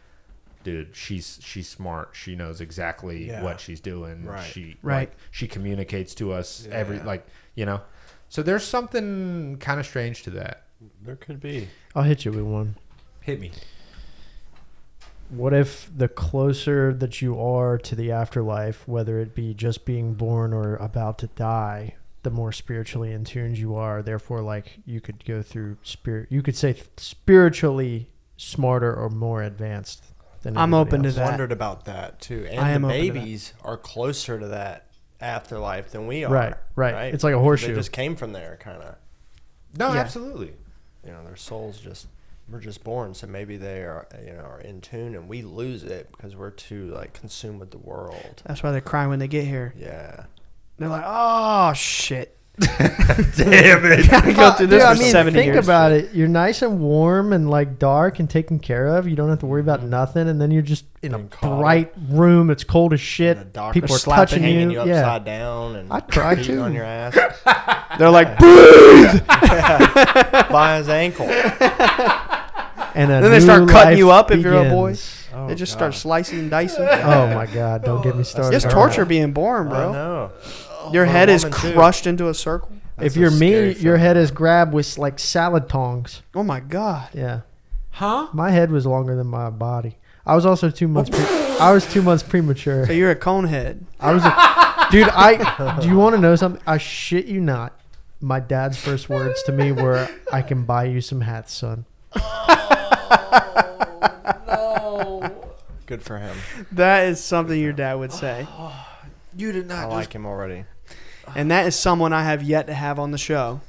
Speaker 3: dude, she's smart. She knows exactly what she's doing.
Speaker 2: Right.
Speaker 3: She communicates to us every,
Speaker 2: Yeah.
Speaker 3: like, you know. So there's something kind of strange to that.
Speaker 2: There could be.
Speaker 4: I'll hit you with one.
Speaker 3: Hit me.
Speaker 4: What if the closer that you are to the afterlife, whether it be just being born or about to die, the more spiritually in tune you are. Therefore, like, you could go through you could say spiritually smarter or more advanced than
Speaker 1: I'm
Speaker 4: anybody
Speaker 1: open to
Speaker 4: else.
Speaker 1: that.
Speaker 2: Wondered about that too. And
Speaker 1: I am
Speaker 2: the
Speaker 1: open to that.
Speaker 2: babies are closer to that afterlife than we are.
Speaker 4: Right. It's like a horseshoe.
Speaker 2: They just came from there, kind of.
Speaker 3: No,
Speaker 1: Yeah.
Speaker 3: absolutely.
Speaker 2: You know, their souls we're just born, so maybe they are, are in tune, and we lose it because we're too, like, consumed with the world.
Speaker 1: That's why they cry when they get here.
Speaker 2: Yeah.
Speaker 1: They're like, oh, shit.
Speaker 3: Damn it.
Speaker 1: Gotta go through this
Speaker 4: Dude,
Speaker 1: for 70
Speaker 4: think
Speaker 1: years.
Speaker 4: about it. You're nice and warm and, like, dark and taken care of. You don't have to worry about nothing, and then you're just in a
Speaker 2: Being caught
Speaker 4: bright room. It's cold as shit.
Speaker 2: And the doctor
Speaker 4: People are
Speaker 1: slapping,
Speaker 4: touching
Speaker 2: hanging
Speaker 4: you.
Speaker 2: you
Speaker 4: Yeah.
Speaker 2: upside down and
Speaker 4: I'd cry
Speaker 2: beating
Speaker 4: too.
Speaker 2: on your ass
Speaker 1: They're like, breathe!
Speaker 2: by his ankle.
Speaker 4: And
Speaker 1: Then they start
Speaker 4: new
Speaker 1: cutting
Speaker 4: life
Speaker 1: you up if you're a boy.
Speaker 4: begins.
Speaker 2: Oh,
Speaker 1: They just
Speaker 2: God.
Speaker 1: start slicing and dicing.
Speaker 4: Oh my God! Don't get me started.
Speaker 1: It's
Speaker 4: on
Speaker 1: torture
Speaker 4: that.
Speaker 1: being born,
Speaker 2: I
Speaker 1: bro.
Speaker 2: know.
Speaker 1: Your
Speaker 2: For a
Speaker 1: head is
Speaker 2: woman, too.
Speaker 1: crushed into a circle.
Speaker 2: That's
Speaker 4: If you're
Speaker 2: a
Speaker 4: me,
Speaker 2: scary
Speaker 4: your
Speaker 2: feeling.
Speaker 4: head is grabbed with, like, salad tongs.
Speaker 1: Oh, my God.
Speaker 4: Yeah,
Speaker 3: Huh?
Speaker 4: my head was longer than my body. I was also 2 months. I was 2 months premature.
Speaker 1: So you're a cone head.
Speaker 4: I was, dude. Do you want to know something? I shit you not. My dad's first words to me were, "I can buy you some hats, son."
Speaker 2: Good for him.
Speaker 1: That is something your dad would say.
Speaker 3: You did
Speaker 2: I
Speaker 3: not
Speaker 2: like him already.
Speaker 1: And that is someone I have yet to have on the show.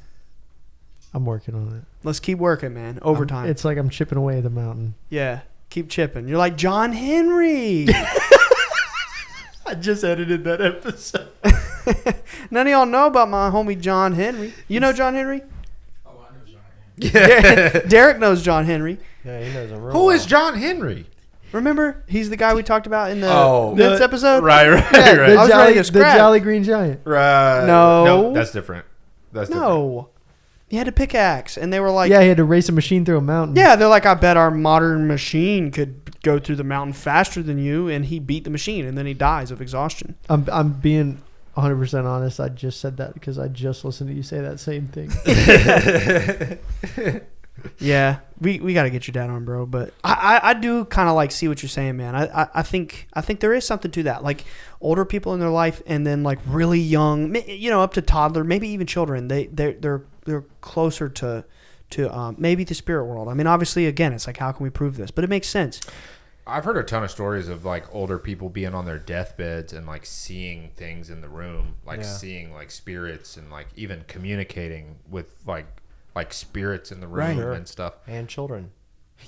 Speaker 4: I'm working on it.
Speaker 1: Let's keep working, man. Overtime.
Speaker 4: It's like I'm chipping away at the mountain.
Speaker 1: Yeah. Keep chipping. You're like John Henry.
Speaker 4: I just edited that episode.
Speaker 1: None of y'all know about my homie John Henry. You know John Henry?
Speaker 5: Oh, I know John.
Speaker 1: Derek knows John Henry.
Speaker 2: Yeah, he knows him real
Speaker 3: Who
Speaker 2: well.
Speaker 3: is John Henry?
Speaker 1: Remember? He's the guy we talked about in the
Speaker 3: Oh.
Speaker 1: Vince episode.
Speaker 3: Right.
Speaker 1: I was ready to
Speaker 4: The
Speaker 1: scrap.
Speaker 4: Jolly Green Giant.
Speaker 3: Right.
Speaker 1: No.
Speaker 3: That's different. That's different.
Speaker 1: No. He had a pickaxe, and they were like,
Speaker 4: Yeah, he had to race a machine through a mountain.
Speaker 1: yeah, they're like, I bet our modern machine could go through the mountain faster than you, and he beat the machine, and then he dies of exhaustion.
Speaker 4: I'm being 100% honest. I just said that because I just listened to you say that same thing.
Speaker 1: Yeah, we got to get your dad on, bro. But I do kind of like see what you're saying, man. I think there is something to that. Like older people in their life, and then like really young, up to toddler, maybe even children. They're closer to maybe the spirit world. I mean, obviously, again, it's like, how can we prove this? But it makes sense.
Speaker 3: I've heard a ton of stories of like older people being on their deathbeds and like seeing things in the room, like seeing like spirits and like even communicating with like spirits in the room
Speaker 1: Right.
Speaker 3: and stuff.
Speaker 2: And children.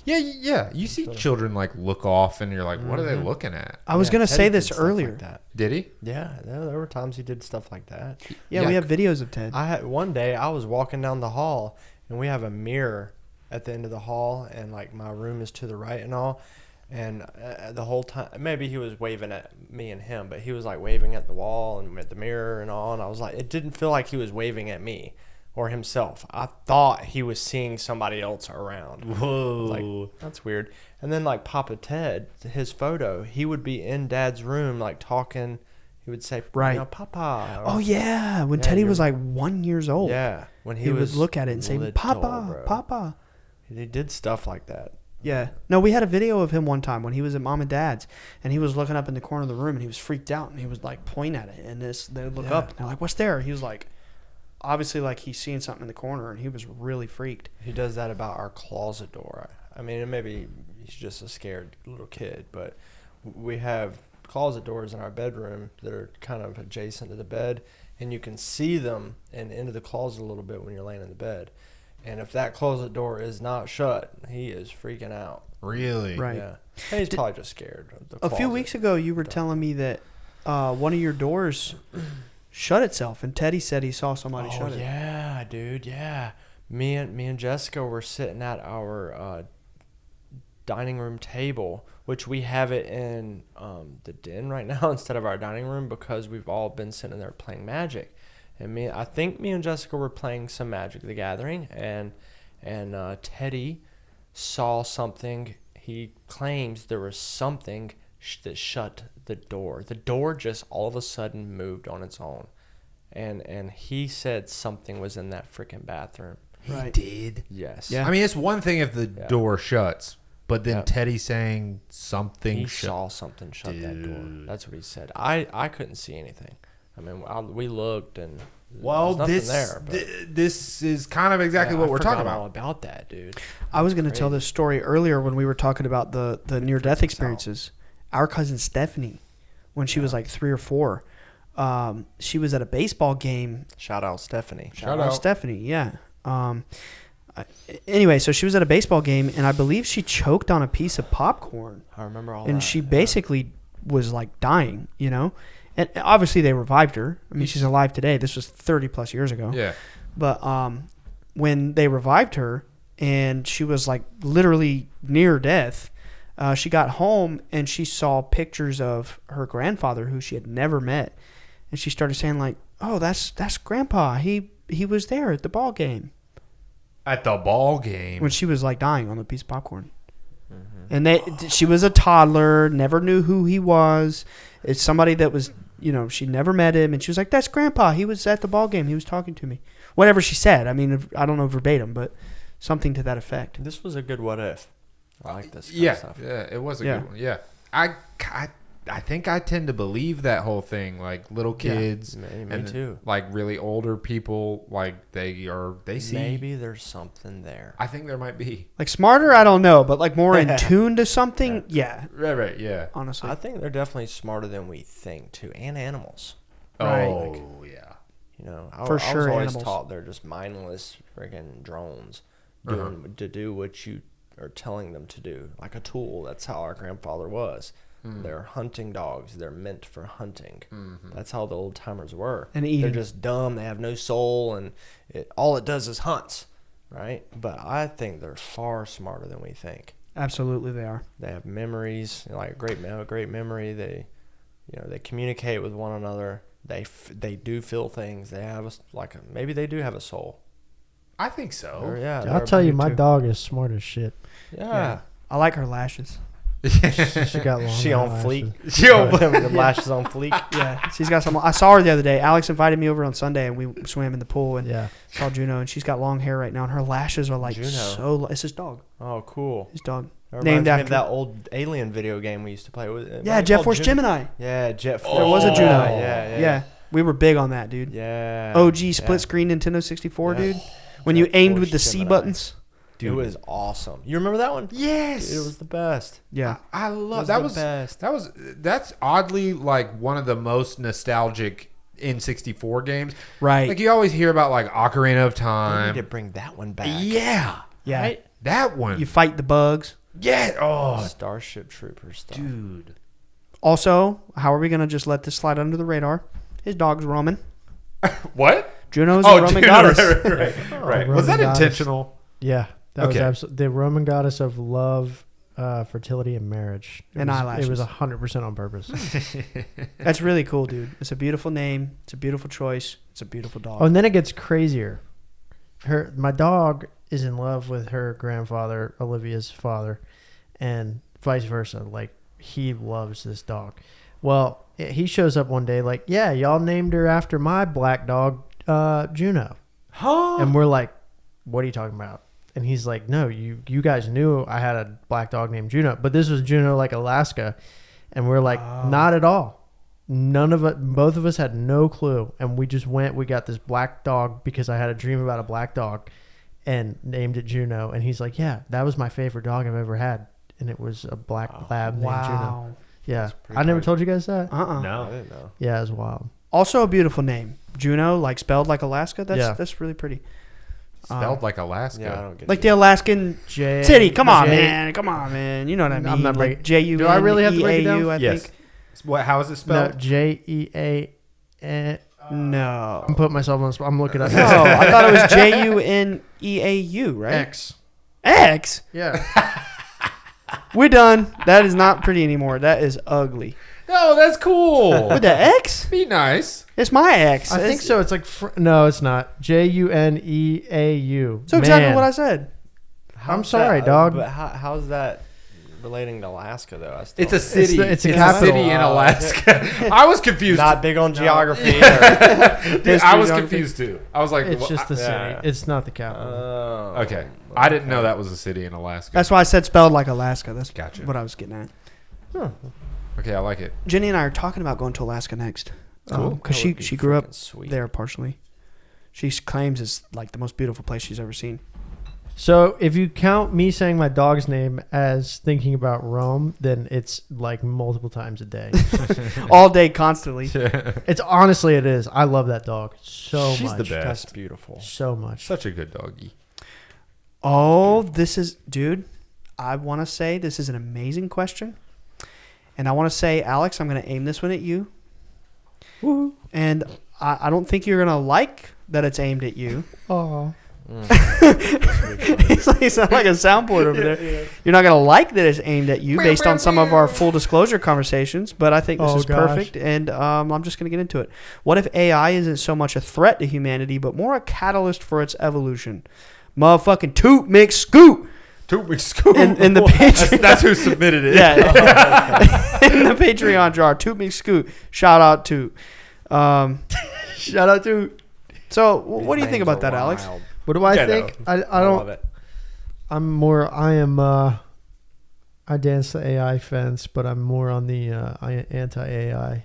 Speaker 3: Yeah. You see children like look off and you're like, what are they looking at?
Speaker 1: I was
Speaker 2: Yeah,
Speaker 1: gonna
Speaker 2: Teddy
Speaker 1: say
Speaker 2: did
Speaker 1: this
Speaker 2: stuff
Speaker 1: earlier.
Speaker 2: Like that.
Speaker 3: Did he?
Speaker 2: Yeah, there were times he did stuff like that.
Speaker 1: Yeah,
Speaker 3: Yeah.
Speaker 1: we have videos of Ted.
Speaker 2: One day I was walking down the hall, and we have a mirror at the end of the hall, and like my room is to the right and all. And the whole time, maybe he was waving at me and him, but he was like waving at the wall and at the mirror and all. And I was like, it didn't feel like he was waving at me or himself. I thought he was seeing somebody else around.
Speaker 3: Whoa.
Speaker 2: Like, that's weird. And then like Papa Ted, his photo, he would be in Dad's room like talking. He would say,
Speaker 1: Right.
Speaker 2: you know, Papa.
Speaker 1: Oh yeah, when
Speaker 2: Yeah,
Speaker 1: Teddy
Speaker 2: you're-
Speaker 1: was like 1 year old.
Speaker 2: Yeah, when
Speaker 1: he
Speaker 2: was
Speaker 1: would look at it and say,
Speaker 2: little,
Speaker 1: "Papa,
Speaker 2: bro.
Speaker 1: Papa."
Speaker 2: He did stuff like that.
Speaker 1: Yeah. No, we had a video of him one time when he was at Mom and Dad's, and he was looking up in the corner of the room, and he was freaked out, and he was like pointing at it, and they would look
Speaker 2: Yeah.
Speaker 1: up, and they're like, "What's there?" He was like, obviously like he's seeing something in the corner, and he was really freaked.
Speaker 2: He does that about our closet door. I mean, maybe he's just a scared little kid, but we have closet doors in our bedroom that are kind of adjacent to the bed, and you can see them and into the closet a little bit when you're laying in the bed. And if that closet door is not shut, he is freaking out.
Speaker 3: Really?
Speaker 1: Right.
Speaker 2: Yeah. And he's probably just scared. Of the
Speaker 1: A few
Speaker 2: closet.
Speaker 1: weeks ago, you were telling me that one of your doors shut itself, and Teddy said he saw somebody shut it.
Speaker 2: Yeah, dude. Yeah. Me and Jessica were sitting at our dining room table, which we have it in the den right now instead of our dining room because we've all been sitting there playing Magic. And I think me and Jessica were playing some Magic the Gathering, and Teddy saw something. He claims there was something that shut the door. The door just all of a sudden moved on its own, and he said something was in that freaking bathroom.
Speaker 1: Right.
Speaker 3: Did.
Speaker 2: Yes.
Speaker 1: Yeah.
Speaker 3: I mean, it's one thing if the door shuts, but then
Speaker 2: Yeah.
Speaker 3: Teddy saying something
Speaker 2: He
Speaker 3: shut.
Speaker 2: saw something shut that door.
Speaker 3: Dude.
Speaker 2: That's what he said. I couldn't see anything. I mean, we looked and
Speaker 3: Well,
Speaker 2: there's nothing there. But
Speaker 3: this is kind of exactly
Speaker 2: yeah,
Speaker 3: what
Speaker 2: I
Speaker 3: we're talking
Speaker 2: forgot all
Speaker 3: about.
Speaker 2: about that, dude.
Speaker 1: I was going to tell
Speaker 2: Crazy.
Speaker 1: this story earlier when we were talking about the near-death experiences. Our cousin Stephanie, when she was like 3 or 4, she was at a baseball game.
Speaker 2: Shout out Stephanie.
Speaker 3: Shout out.
Speaker 1: Stephanie, yeah. Anyway, so she was at a baseball game, and I believe she choked on a piece of popcorn,
Speaker 2: I remember all
Speaker 1: and
Speaker 2: that.
Speaker 1: she
Speaker 2: yeah.
Speaker 1: basically was like dying, you know? And obviously they revived her. I mean, she's alive today. This was 30-plus years ago.
Speaker 3: Yeah.
Speaker 1: But when they revived her and she was like literally near death, she got home and she saw pictures of her grandfather who she had never met. And she started saying like, "Oh, that's Grandpa. He was there at the ball game."
Speaker 3: At the ball game.
Speaker 1: When she was like dying on the piece of popcorn. And she was a toddler, never knew who he was. It's somebody that was, you know, she never met him. And she was like, "That's Grandpa. He was at the ball game. He was talking to me." Whatever she said. I mean, I don't know verbatim, but something to that effect.
Speaker 2: This was a good what if. I like this kind
Speaker 3: Yeah,
Speaker 2: of stuff.
Speaker 3: yeah, it was a
Speaker 1: Yeah.
Speaker 3: good one. Yeah, I think I tend to believe that whole thing. Like little kids,
Speaker 2: Me
Speaker 3: and
Speaker 2: too.
Speaker 3: like really older people, like they see.
Speaker 2: Maybe there's something there.
Speaker 3: I think there might be.
Speaker 1: Like smarter, I don't know, but like more in tune to something, yeah,
Speaker 3: Right, yeah.
Speaker 1: honestly.
Speaker 2: I think they're definitely smarter than we think too, and animals.
Speaker 1: Right.
Speaker 3: Oh, yeah.
Speaker 2: You know,
Speaker 1: For
Speaker 2: I was
Speaker 1: sure,
Speaker 2: always
Speaker 1: animals.
Speaker 2: taught they're just mindless friggin' drones doing to do what you are telling them to do, like a tool. That's how our grandfather was. They're hunting dogs. They're meant for hunting. That's how the old timers were.
Speaker 1: And
Speaker 2: They're
Speaker 1: eating.
Speaker 2: just dumb. They have no soul, and all it does is hunts, right? But I think they're far smarter than we think.
Speaker 1: Absolutely, they are.
Speaker 2: They have memories, like a great memory. They communicate with one another. They do feel things. They have maybe they do have a soul.
Speaker 3: I think so.
Speaker 2: Or, yeah,
Speaker 4: I'll tell you, my
Speaker 1: too.
Speaker 4: dog is smart as shit.
Speaker 2: yeah.
Speaker 1: I like her lashes.
Speaker 4: She got long.
Speaker 2: She on
Speaker 4: eyelashes.
Speaker 2: fleek. She on the lashes on fleek.
Speaker 1: Yeah, she's got some. I saw her the other day. Alex invited me over on Sunday, and we swam in the pool and
Speaker 4: Yeah.
Speaker 1: saw Juno, and she's got long hair right now, and her lashes are like
Speaker 2: Juno.
Speaker 1: so. It's his dog.
Speaker 2: Oh, cool.
Speaker 1: His dog.
Speaker 2: That
Speaker 1: Named
Speaker 2: reminds me
Speaker 1: after
Speaker 2: of that old Alien video game we used to play.
Speaker 1: Yeah, Jet Force Gemini.
Speaker 2: Yeah, Jet Force.
Speaker 1: There was a Juno.
Speaker 2: Yeah.
Speaker 1: We were big on that, dude.
Speaker 2: Yeah.
Speaker 1: OG split screen Nintendo 64,
Speaker 2: Yeah.
Speaker 1: dude. When you
Speaker 2: Jet
Speaker 1: aimed
Speaker 2: Force
Speaker 1: with the C
Speaker 2: Gemini.
Speaker 1: buttons.
Speaker 2: Dude, it was awesome. You remember that one?
Speaker 3: Yes.
Speaker 2: Dude, it was the best.
Speaker 1: Yeah.
Speaker 3: I love
Speaker 2: Was
Speaker 3: that.
Speaker 2: the best.
Speaker 3: That's oddly like one of the most nostalgic N64 games.
Speaker 1: Right.
Speaker 3: Like you always hear about like Ocarina of
Speaker 2: We
Speaker 3: Time.
Speaker 2: need to bring that one back.
Speaker 3: Yeah.
Speaker 1: Yeah.
Speaker 2: Right?
Speaker 3: That one.
Speaker 1: You fight the bugs.
Speaker 3: Yeah. Oh,
Speaker 2: Starship Troopers stuff.
Speaker 3: dude.
Speaker 1: Also, how are we going to just let this slide under the radar? His dog's roaming.
Speaker 3: What?
Speaker 1: Juno's
Speaker 3: Oh,
Speaker 1: a Roman
Speaker 3: dude,
Speaker 1: goddess.
Speaker 3: right. Was that
Speaker 4: Roman goddess.
Speaker 3: intentional?
Speaker 4: Yeah. That was
Speaker 3: Okay.
Speaker 4: absolutely the Roman goddess of love, fertility, and marriage.
Speaker 1: And eyelashes.
Speaker 4: It was 100% on purpose.
Speaker 1: That's really cool, dude. It's a beautiful name. It's a beautiful choice. It's a beautiful dog.
Speaker 4: Oh, and then it gets crazier. my dog is in love with her grandfather, Olivia's father, and vice versa. Like, he loves this dog. Well, he shows up one day like, yeah, y'all named her after my black dog, Juno.
Speaker 2: Huh?
Speaker 4: And we're like, what are you talking about? And he's like, no, you guys knew I had a black dog named Juno, but this was Juno, like Alaska. And we're like, not at all. None of it. Both of us had no clue. And we just we got this black dog because I had a dream about a black dog and named it Juno. And he's like, yeah, that was my favorite dog I've ever had. And it was a black lab named Juno. Yeah. I never told you guys that.
Speaker 3: No.
Speaker 2: I didn't know.
Speaker 4: Yeah, it was wild.
Speaker 1: Also a beautiful name. Juno, like spelled like Alaska. That's really pretty.
Speaker 3: Spelled like Alaska.
Speaker 2: Yeah, I don't get
Speaker 1: Like the Alaskan city. Come on, man. Come on, man. You know what I mean?
Speaker 4: I'm not
Speaker 1: like J-U-N-E-A-U,
Speaker 4: Do I really have to break it down?
Speaker 1: I
Speaker 3: Yes.
Speaker 1: think.
Speaker 3: What? How is it
Speaker 4: No,
Speaker 3: spelled?
Speaker 4: J-E-A-N.
Speaker 1: No.
Speaker 4: I'm putting myself on the spot. I'm looking at
Speaker 1: No, I thought it was J-U-N-E-A-U, right?
Speaker 4: X.
Speaker 1: X?
Speaker 4: Yeah.
Speaker 1: We're done. That is not pretty anymore. That is ugly.
Speaker 3: No, that's cool.
Speaker 1: With the X?
Speaker 3: Be nice.
Speaker 1: It's my X.
Speaker 4: I think so. It's like, no, it's not. Juneau.
Speaker 1: So exactly what I said.
Speaker 4: I'm sorry, dog.
Speaker 2: But how's that relating to Alaska, though?
Speaker 3: It's a city.
Speaker 4: It's a
Speaker 3: It's
Speaker 4: capital.
Speaker 3: city in Alaska. I was confused.
Speaker 2: Not big on geography.
Speaker 3: Dude, I
Speaker 1: History,
Speaker 3: was
Speaker 1: geography.
Speaker 3: confused too. I was like,
Speaker 4: It's
Speaker 3: well,
Speaker 4: just the city.
Speaker 2: yeah.
Speaker 4: It's not the capital.
Speaker 3: okay. I didn't know that was a city in Alaska.
Speaker 1: That's why I said spelled like Alaska. That's
Speaker 3: Gotcha.
Speaker 1: what I was getting at.
Speaker 3: Okay, I like it.
Speaker 1: Jenny and I are talking about going to Alaska next.
Speaker 3: Cool.
Speaker 1: Because
Speaker 2: That
Speaker 1: she
Speaker 2: would be
Speaker 1: grew up
Speaker 2: freaking sweet.
Speaker 1: there partially. She claims it's like the most beautiful place she's ever seen.
Speaker 4: So if you count me saying my dog's name as thinking about Rome, then it's like multiple times a day.
Speaker 1: All day, constantly.
Speaker 4: It's honestly, it is. I love that dog so
Speaker 3: She's
Speaker 4: much.
Speaker 3: the best.
Speaker 2: That's beautiful.
Speaker 4: So much.
Speaker 3: Such a good doggy.
Speaker 1: Oh, this is, dude, I want to say this is an amazing question. And I want to say, Alex, I'm going to aim this one at you.
Speaker 4: Woo.
Speaker 1: And I don't think you're going to like that it's aimed at you.
Speaker 4: Oh.
Speaker 1: It's like, you sound like a soundboard over there. You're not going to like that it's aimed at you based on some of our full disclosure conversations, but I think this is perfect, and I'm just going to get into it. What if AI isn't so much a threat to humanity, but more a catalyst for its evolution? Motherfucking toot, mix, scoot. In the Patreon.
Speaker 3: That's who submitted it.
Speaker 1: Yeah. In the Patreon jar. Toot, mix, scoot. Shout out to.
Speaker 4: Shout out to.
Speaker 1: So, what do you think about that, Alex?
Speaker 4: What do I
Speaker 3: Yeah,
Speaker 4: think?
Speaker 3: no.
Speaker 4: I
Speaker 2: love
Speaker 4: don't.
Speaker 2: it.
Speaker 4: I dance the AI fence, but I'm more on the anti-AI.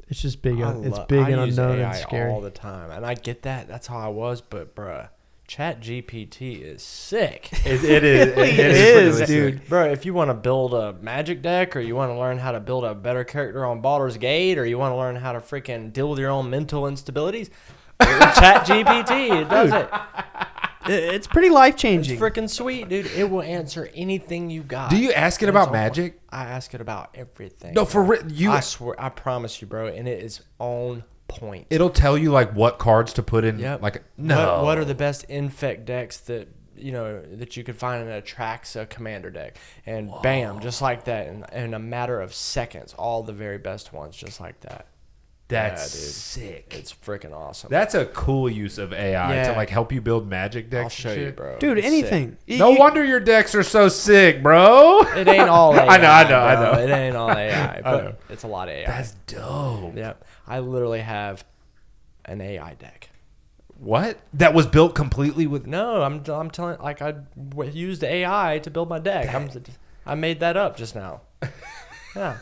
Speaker 4: It's just big. It's big and
Speaker 2: use
Speaker 4: unknown
Speaker 2: AI
Speaker 4: and scary.
Speaker 2: all the time, and I get that. That's how I was, but bruh, Chat GPT is sick.
Speaker 3: It is.
Speaker 1: It
Speaker 3: is,
Speaker 1: is, dude.
Speaker 2: Bro, if you want to build a magic deck, or you want to learn how to build a better character on Baldur's Gate, or you want to learn how to freaking deal with your own mental instabilities, Chat GPT, it does it.
Speaker 1: It's pretty life
Speaker 2: It's
Speaker 1: changing.
Speaker 2: freaking sweet, dude. It will answer anything you got.
Speaker 3: Do you ask it
Speaker 2: And
Speaker 3: about
Speaker 2: it's on
Speaker 3: magic?
Speaker 2: point. I ask it about everything.
Speaker 3: No, for
Speaker 2: bro.
Speaker 3: real.
Speaker 2: I swear, I promise you, bro, and it is on point.
Speaker 3: It'll tell you like what cards to put in.
Speaker 2: Yep.
Speaker 3: Like no.
Speaker 2: What are the best infect decks that that you could find in a Traxa commander deck? And bam, just like that, in a matter of seconds, all the very best ones, just like that.
Speaker 3: That's
Speaker 2: Yeah, dude.
Speaker 3: sick.
Speaker 2: It's freaking awesome.
Speaker 3: That's a cool use of AI
Speaker 2: Yeah.
Speaker 3: to like help you build magic decks.
Speaker 2: I'll
Speaker 3: and
Speaker 2: show
Speaker 3: shit.
Speaker 2: you, bro.
Speaker 1: Dude,
Speaker 2: It's
Speaker 1: anything.
Speaker 3: No wonder your decks are so sick, bro.
Speaker 2: sick. It ain't all AI.
Speaker 3: I know.
Speaker 2: bro. It ain't all AI, but
Speaker 3: know.
Speaker 2: it's a lot of AI.
Speaker 3: That's dope.
Speaker 2: Yep. I literally have an AI deck.
Speaker 3: What? That was built completely with.
Speaker 2: No, I'm telling, like, I used AI to build my deck. I made that up just now. Yeah.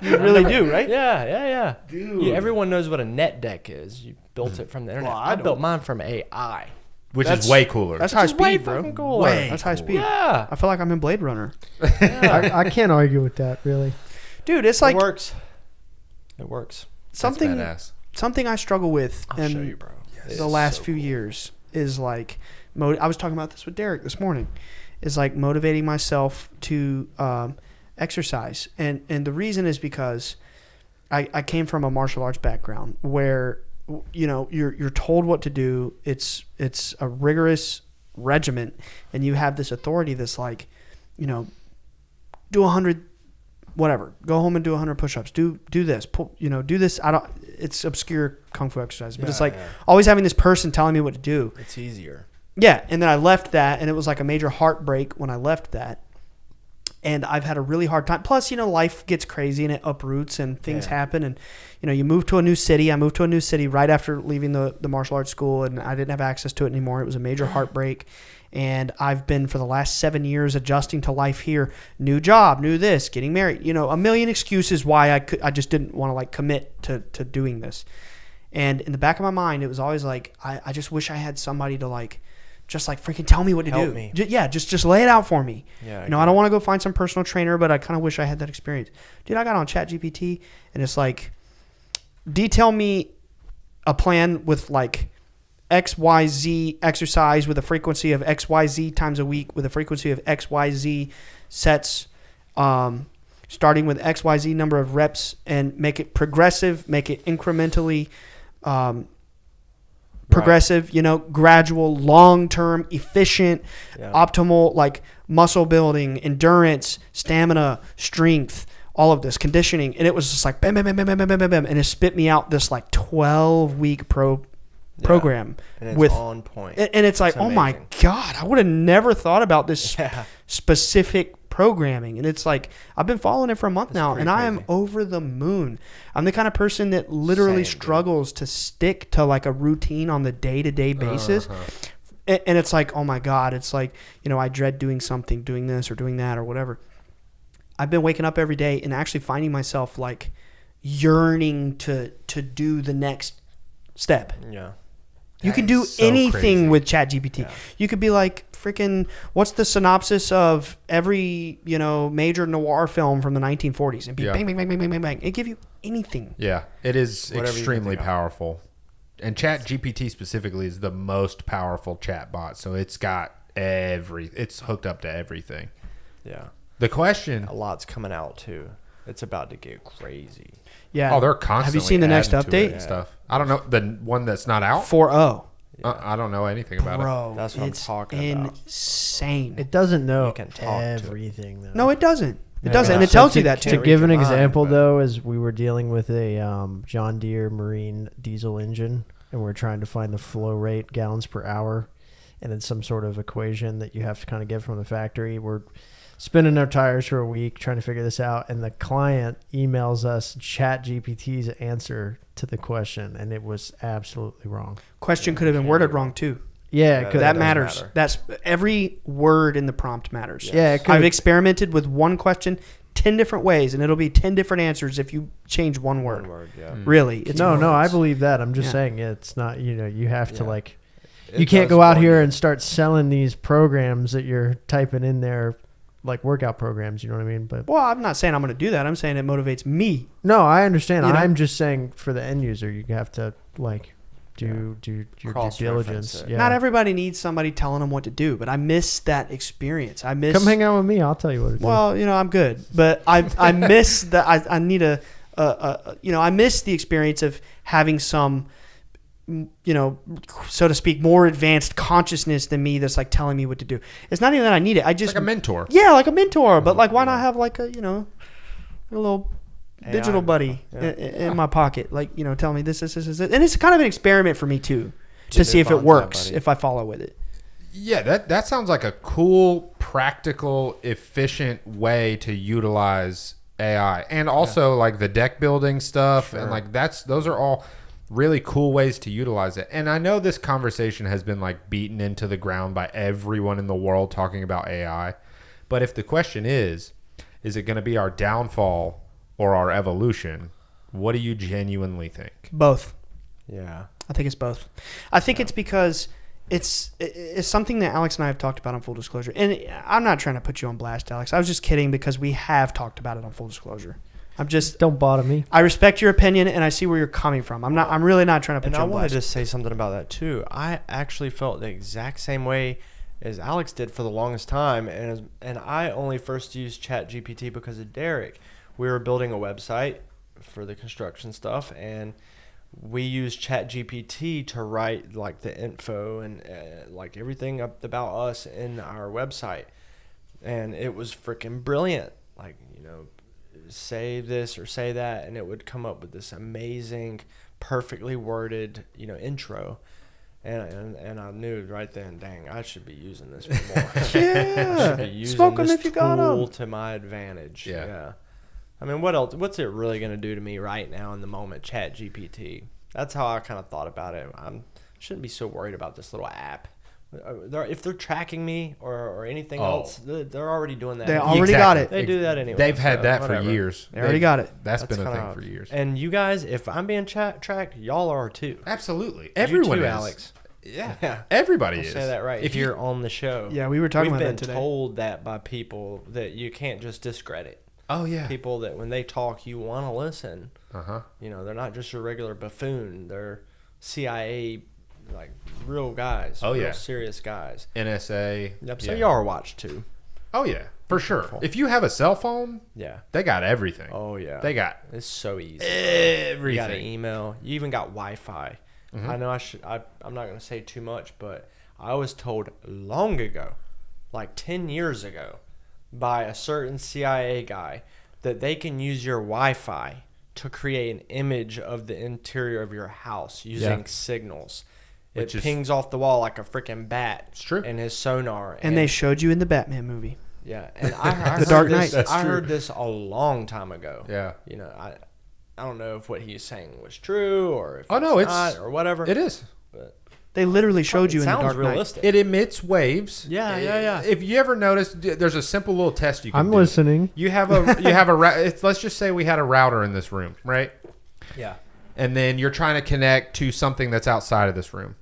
Speaker 1: You really do, right?
Speaker 2: Yeah.
Speaker 3: Dude.
Speaker 2: Everyone knows what a net deck is. You built it from the internet.
Speaker 1: Well, I
Speaker 2: I built
Speaker 1: don't.
Speaker 2: mine from AI.
Speaker 3: Which
Speaker 1: That's-
Speaker 3: is way cooler.
Speaker 1: That's high
Speaker 2: It's way
Speaker 1: speed, bro.
Speaker 2: fucking cooler.
Speaker 3: Way
Speaker 1: That's high speed.
Speaker 2: Yeah.
Speaker 1: I feel like I'm in Blade Runner.
Speaker 4: I can't argue with that, really.
Speaker 1: Dude, it's like
Speaker 2: it works. It works.
Speaker 1: something
Speaker 3: That's badass.
Speaker 1: something I struggle with
Speaker 2: I'll show you,
Speaker 1: in
Speaker 2: bro.
Speaker 1: the last few years is like I was talking about this with Derek this morning, is like motivating myself to exercise, and the reason is because I came from a martial arts background where you're told what to do. It's a rigorous regiment, and you have this authority that's like, do 100 whatever, go home and do 100 push-ups, do this, do this. it's obscure kung fu exercises, but
Speaker 2: Yeah,
Speaker 1: it's like
Speaker 2: yeah.
Speaker 1: always having this person telling me what to do.
Speaker 2: It's easier.
Speaker 1: Yeah, and then I left that, and it was like a major heartbreak when I left that. And I've had a really hard time. Plus, life gets crazy and it uproots and things happen. And, you move to a new city. I moved to a new city right after leaving the martial arts school, and I didn't have access to it anymore. It was a major heartbreak. And I've been, for the last 7 years, adjusting to life here. New job, new this, getting married. A million excuses why I just didn't want to, like, commit to doing this. And in the back of my mind, it was always like, I just wish I had somebody to, like, just like freaking tell me what to
Speaker 2: Help
Speaker 1: do.
Speaker 2: me.
Speaker 1: Just lay it out for me.
Speaker 2: Yeah,
Speaker 1: I don't want to go find some personal trainer, but I kind of wish I had that experience. Dude, I got on ChatGPT, and it's like, detail me a plan with like XYZ exercise with a frequency of XYZ times a week with a frequency of XYZ sets, starting with XYZ number of reps, and make it progressive, make it incrementally progressive, gradual, long-term, efficient, optimal, like muscle building, endurance, stamina, strength, all of this, conditioning. And it was just like bam, bam, bam, bam, bam, bam, bam, bam. And it spit me out this like 12-week program.
Speaker 2: And it's
Speaker 1: with
Speaker 2: on point.
Speaker 1: And it's like, oh my
Speaker 2: amazing.
Speaker 1: God, I would have never thought about this specific programming. And it's like, I've been following it for a month now, and I am
Speaker 2: crazy.
Speaker 1: over the moon. I'm the kind of person that literally
Speaker 2: Same, dude.
Speaker 1: struggles to stick to like a routine on the day-to-day basis. And it's like, oh my God, it's like, I dread doing something, doing this or doing that or whatever. I've been waking up every day and actually finding myself like yearning to do the next step.
Speaker 2: Yeah.
Speaker 1: You
Speaker 3: That
Speaker 1: can do
Speaker 3: is so
Speaker 1: anything
Speaker 3: crazy.
Speaker 1: with ChatGPT.
Speaker 2: Yeah.
Speaker 1: You could be like, freaking, what's the synopsis of every, major noir film from the 1940s? And be bang, bang, bang, bang, bang, bang, bang. It give you anything.
Speaker 3: Yeah, it is
Speaker 2: Whatever you can
Speaker 3: extremely
Speaker 2: think of.
Speaker 3: powerful. And ChatGPT specifically is the most powerful chatbot. So it's got it's hooked up to everything.
Speaker 2: Yeah.
Speaker 3: The question,
Speaker 2: A lot's coming out too. It's about to get crazy.
Speaker 1: Yeah.
Speaker 3: they're constantly
Speaker 1: Have you seen the next
Speaker 3: adding to it
Speaker 1: update?
Speaker 3: and stuff. I don't know, the one that's not out?
Speaker 1: 4.0.
Speaker 3: I don't know anything about it.
Speaker 1: Bro,
Speaker 2: That's what I'm
Speaker 1: it's
Speaker 2: talking about.
Speaker 1: insane.
Speaker 4: It doesn't know
Speaker 2: You can talk to it.
Speaker 4: everything, though.
Speaker 1: No, it doesn't. It doesn't.
Speaker 2: Yeah.
Speaker 1: And it
Speaker 4: So
Speaker 1: tells you
Speaker 4: to-
Speaker 1: that
Speaker 4: To
Speaker 1: too.
Speaker 2: read
Speaker 4: give an
Speaker 2: your mind,
Speaker 4: example,
Speaker 2: but-
Speaker 4: though, is we were dealing with a John Deere Marine diesel engine, and we're trying to find the flow rate, gallons per hour, and it's some sort of equation that you have to kind of get from the factory. We're spinning our tires for a week trying to figure this out, and the client emails us ChatGPT's answer to the question, and it was absolutely wrong.
Speaker 1: Question could have been worded wrong too.
Speaker 4: Yeah,
Speaker 2: Yeah,
Speaker 4: it could
Speaker 1: That
Speaker 2: does
Speaker 1: matters.
Speaker 2: matter.
Speaker 1: That's every word in the prompt matters.
Speaker 4: Yeah, it could
Speaker 1: I've experimented with one question 10 different ways, and it'll be 10 different answers if you change one word.
Speaker 2: One word, yeah.
Speaker 1: Really. It's
Speaker 4: no, I
Speaker 1: words.
Speaker 4: believe that. I'm just
Speaker 1: Yeah.
Speaker 4: saying it's not, you have to
Speaker 2: Yeah.
Speaker 4: like,
Speaker 2: It
Speaker 4: you can't
Speaker 2: does
Speaker 4: go out
Speaker 2: bore
Speaker 4: here
Speaker 2: you.
Speaker 4: and start selling these programs that you're typing in there, like workout programs, you know what I mean? But
Speaker 1: Well, I'm not saying I'm going to do that. I'm saying it motivates me.
Speaker 4: no, I understand.
Speaker 1: You know?
Speaker 4: I'm just saying for the end user, you have to like do your due
Speaker 2: Cross-reference
Speaker 4: diligence.
Speaker 2: it.
Speaker 4: Yeah.
Speaker 1: Not everybody needs somebody telling them what to do, but I miss that experience. I miss.
Speaker 4: Come hang out with me. I'll tell you what to do.
Speaker 1: Well, I'm good, but I miss that. I need I miss the experience of having some, so to speak, more advanced consciousness than me that's like telling me what to do. It's not even that I need it. I just
Speaker 3: Like a mentor.
Speaker 1: Yeah, like a mentor. But like, why not have like a a little
Speaker 2: AI,
Speaker 1: digital buddy
Speaker 2: yeah.
Speaker 1: in my pocket, like telling me this, and it's kind of an experiment for me too, to
Speaker 2: Get
Speaker 1: see if
Speaker 2: new
Speaker 1: it
Speaker 2: bonds,
Speaker 1: works
Speaker 2: buddy.
Speaker 1: if I follow with it.
Speaker 3: Yeah, that sounds like a cool, practical, efficient way to utilize AI. And also like the deck building stuff and
Speaker 2: Sure.
Speaker 3: like those are all really cool ways to utilize it. And I know this conversation has been like beaten into the ground by everyone in the world talking about AI. But if the question is it going to be our downfall or our evolution? What do you genuinely think?
Speaker 1: Both.
Speaker 2: Yeah.
Speaker 1: I think it's both. I think it's because it's something that Alex and I have talked about on Full Disclosure. And I'm not trying to put you on blast, Alex. I was just kidding because we have talked about it on Full Disclosure.
Speaker 4: Don't bother me.
Speaker 1: I respect your opinion and I see where you're coming from. I'm really not trying to put
Speaker 2: And
Speaker 1: you
Speaker 2: I
Speaker 1: on
Speaker 2: wanted
Speaker 1: blast.
Speaker 2: to say something about that too. I actually felt the exact same way as Alex did for the longest time, and I only first used ChatGPT because of Derek. We were building a website for the construction stuff, and we used ChatGPT to write like the info and like everything up about us in our website, and it was freaking brilliant. Like say this or say that, and it would come up with this amazing, perfectly worded, intro. And I knew right then, dang, I should be using this for more. I should be using
Speaker 1: Smoke 'em
Speaker 2: this
Speaker 1: if you got 'em.
Speaker 2: tool to my advantage.
Speaker 3: Yeah.
Speaker 2: Yeah. I mean, what else? What's it really going to do to me right now in the moment? Chat GPT. That's how I kind of thought about it. I shouldn't be so worried about this little app. If they're tracking me or anything else, they're already doing that.
Speaker 1: They already got it.
Speaker 2: They do that anyway.
Speaker 3: They've had that
Speaker 2: whatever.
Speaker 3: for years.
Speaker 1: They already got it.
Speaker 3: That's been a
Speaker 2: kinda-
Speaker 3: thing for years.
Speaker 2: And you guys, if I'm being tracked, y'all are too.
Speaker 3: Absolutely.
Speaker 2: You
Speaker 3: Everyone
Speaker 2: too,
Speaker 3: is.
Speaker 2: Alex.
Speaker 3: Yeah. Everybody
Speaker 2: I'll
Speaker 3: is.
Speaker 2: say that right.
Speaker 3: If
Speaker 2: You're on the show.
Speaker 1: Yeah, we were talking
Speaker 2: We've
Speaker 1: about
Speaker 2: been
Speaker 1: that today.
Speaker 2: told that by people that you can't just discredit.
Speaker 3: Oh yeah.
Speaker 2: People that when they talk, you want to listen.
Speaker 3: Uh-huh.
Speaker 2: They're not just your regular buffoon. They're CIA, like real guys.
Speaker 3: Oh,
Speaker 2: real
Speaker 3: yeah.
Speaker 2: serious guys.
Speaker 3: NSA.
Speaker 2: Yep. So
Speaker 3: yeah.
Speaker 2: y'all are watched too.
Speaker 3: Oh yeah, for sure.
Speaker 2: Careful.
Speaker 3: If you have a cell phone,
Speaker 2: Yeah.
Speaker 3: they got everything.
Speaker 2: Oh yeah.
Speaker 3: They got
Speaker 2: It's so easy.
Speaker 3: everything.
Speaker 2: You got an email. You even got Wi-Fi.
Speaker 3: Mm-hmm.
Speaker 2: I know I'm not going to say too much, but I was told long ago, like 10 years ago, by a certain CIA guy that they can use your Wi-Fi to create an image of the interior of your house using signals.
Speaker 3: Which
Speaker 2: It
Speaker 3: is-
Speaker 2: pings off the wall like a freaking bat.
Speaker 3: It's true.
Speaker 2: And his sonar.
Speaker 1: And they showed you in the Batman movie.
Speaker 2: Yeah. And I
Speaker 1: The Dark
Speaker 2: heard this,
Speaker 1: Knight. That's
Speaker 2: I
Speaker 3: true.
Speaker 2: heard this a long time ago.
Speaker 3: Yeah.
Speaker 2: I don't know if what he's saying was true or if
Speaker 3: Oh,
Speaker 2: it's
Speaker 3: no,
Speaker 2: not or whatever.
Speaker 3: It is.
Speaker 2: But
Speaker 1: They literally showed you in the
Speaker 2: sounds
Speaker 1: Dark Knight.
Speaker 2: realistic.
Speaker 3: It emits waves.
Speaker 2: Yeah, yeah.
Speaker 3: If you ever notice, there's a simple little test you can
Speaker 4: I'm
Speaker 3: do.
Speaker 4: listening.
Speaker 3: You have a let's just say we had a router in this room, right?
Speaker 2: Yeah.
Speaker 3: And then you're trying to connect to something that's outside of this room.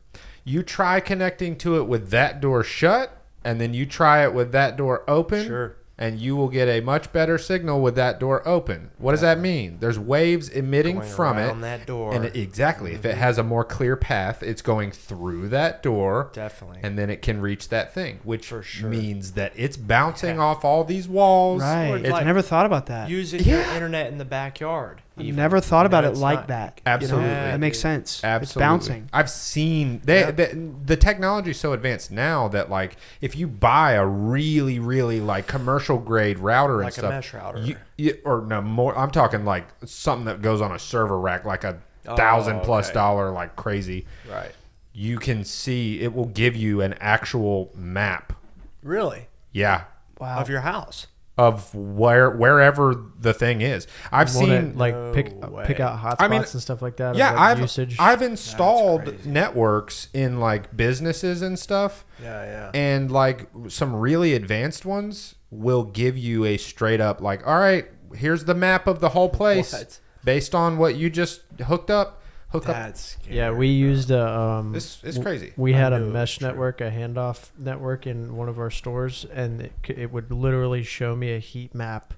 Speaker 3: You try connecting to it with that door shut, and then you try it with that door open.
Speaker 2: Sure.
Speaker 3: And you will get a much better signal with that door open. What does that mean? There's waves emitting
Speaker 2: Going
Speaker 3: from it.
Speaker 2: around that door.
Speaker 3: And exactly. If it has a more clear path, it's going through that door.
Speaker 2: Definitely.
Speaker 3: And then it can reach that thing, which
Speaker 2: For sure.
Speaker 3: means that it's bouncing off all these walls.
Speaker 1: Right.
Speaker 2: Or
Speaker 1: I
Speaker 2: like
Speaker 1: never thought about that.
Speaker 2: Using your internet in the backyard.
Speaker 1: I
Speaker 2: even.
Speaker 1: never thought about it
Speaker 2: it's
Speaker 1: like
Speaker 2: not-
Speaker 1: that.
Speaker 3: Absolutely.
Speaker 1: That makes sense.
Speaker 3: Absolutely.
Speaker 1: It's bouncing.
Speaker 3: I've seen the technology so advanced now that like if you buy a really really like commercial grade router and
Speaker 2: Like a
Speaker 3: stuff,
Speaker 2: mesh router.
Speaker 3: or no more. I'm talking like something that goes on a server rack, like a
Speaker 2: Oh,
Speaker 3: $1,000+
Speaker 2: okay.
Speaker 3: like crazy.
Speaker 2: Right.
Speaker 3: You can see it will give you an actual map.
Speaker 2: Really?
Speaker 3: Yeah.
Speaker 1: Wow.
Speaker 2: Of your house.
Speaker 3: Of wherever the thing is. I've
Speaker 4: Will it,
Speaker 3: seen
Speaker 4: like
Speaker 2: No
Speaker 4: pick
Speaker 2: way.
Speaker 4: out hotspots
Speaker 3: I mean,
Speaker 4: and stuff like that.
Speaker 3: yeah,
Speaker 4: of, like,
Speaker 3: I've
Speaker 4: usage.
Speaker 3: I've installed
Speaker 2: crazy.
Speaker 3: networks in like businesses and stuff.
Speaker 2: Yeah.
Speaker 3: And like some really advanced ones will give you a straight up like, all right, here's the map of the whole place
Speaker 2: What?
Speaker 3: based on what you just hooked up.
Speaker 2: That's scary.
Speaker 4: Yeah, we used a
Speaker 3: It's crazy.
Speaker 4: We had
Speaker 2: I
Speaker 4: a
Speaker 2: knew it
Speaker 4: mesh
Speaker 2: was true.
Speaker 4: network, a handoff network in one of our stores, and it would literally show me a heat map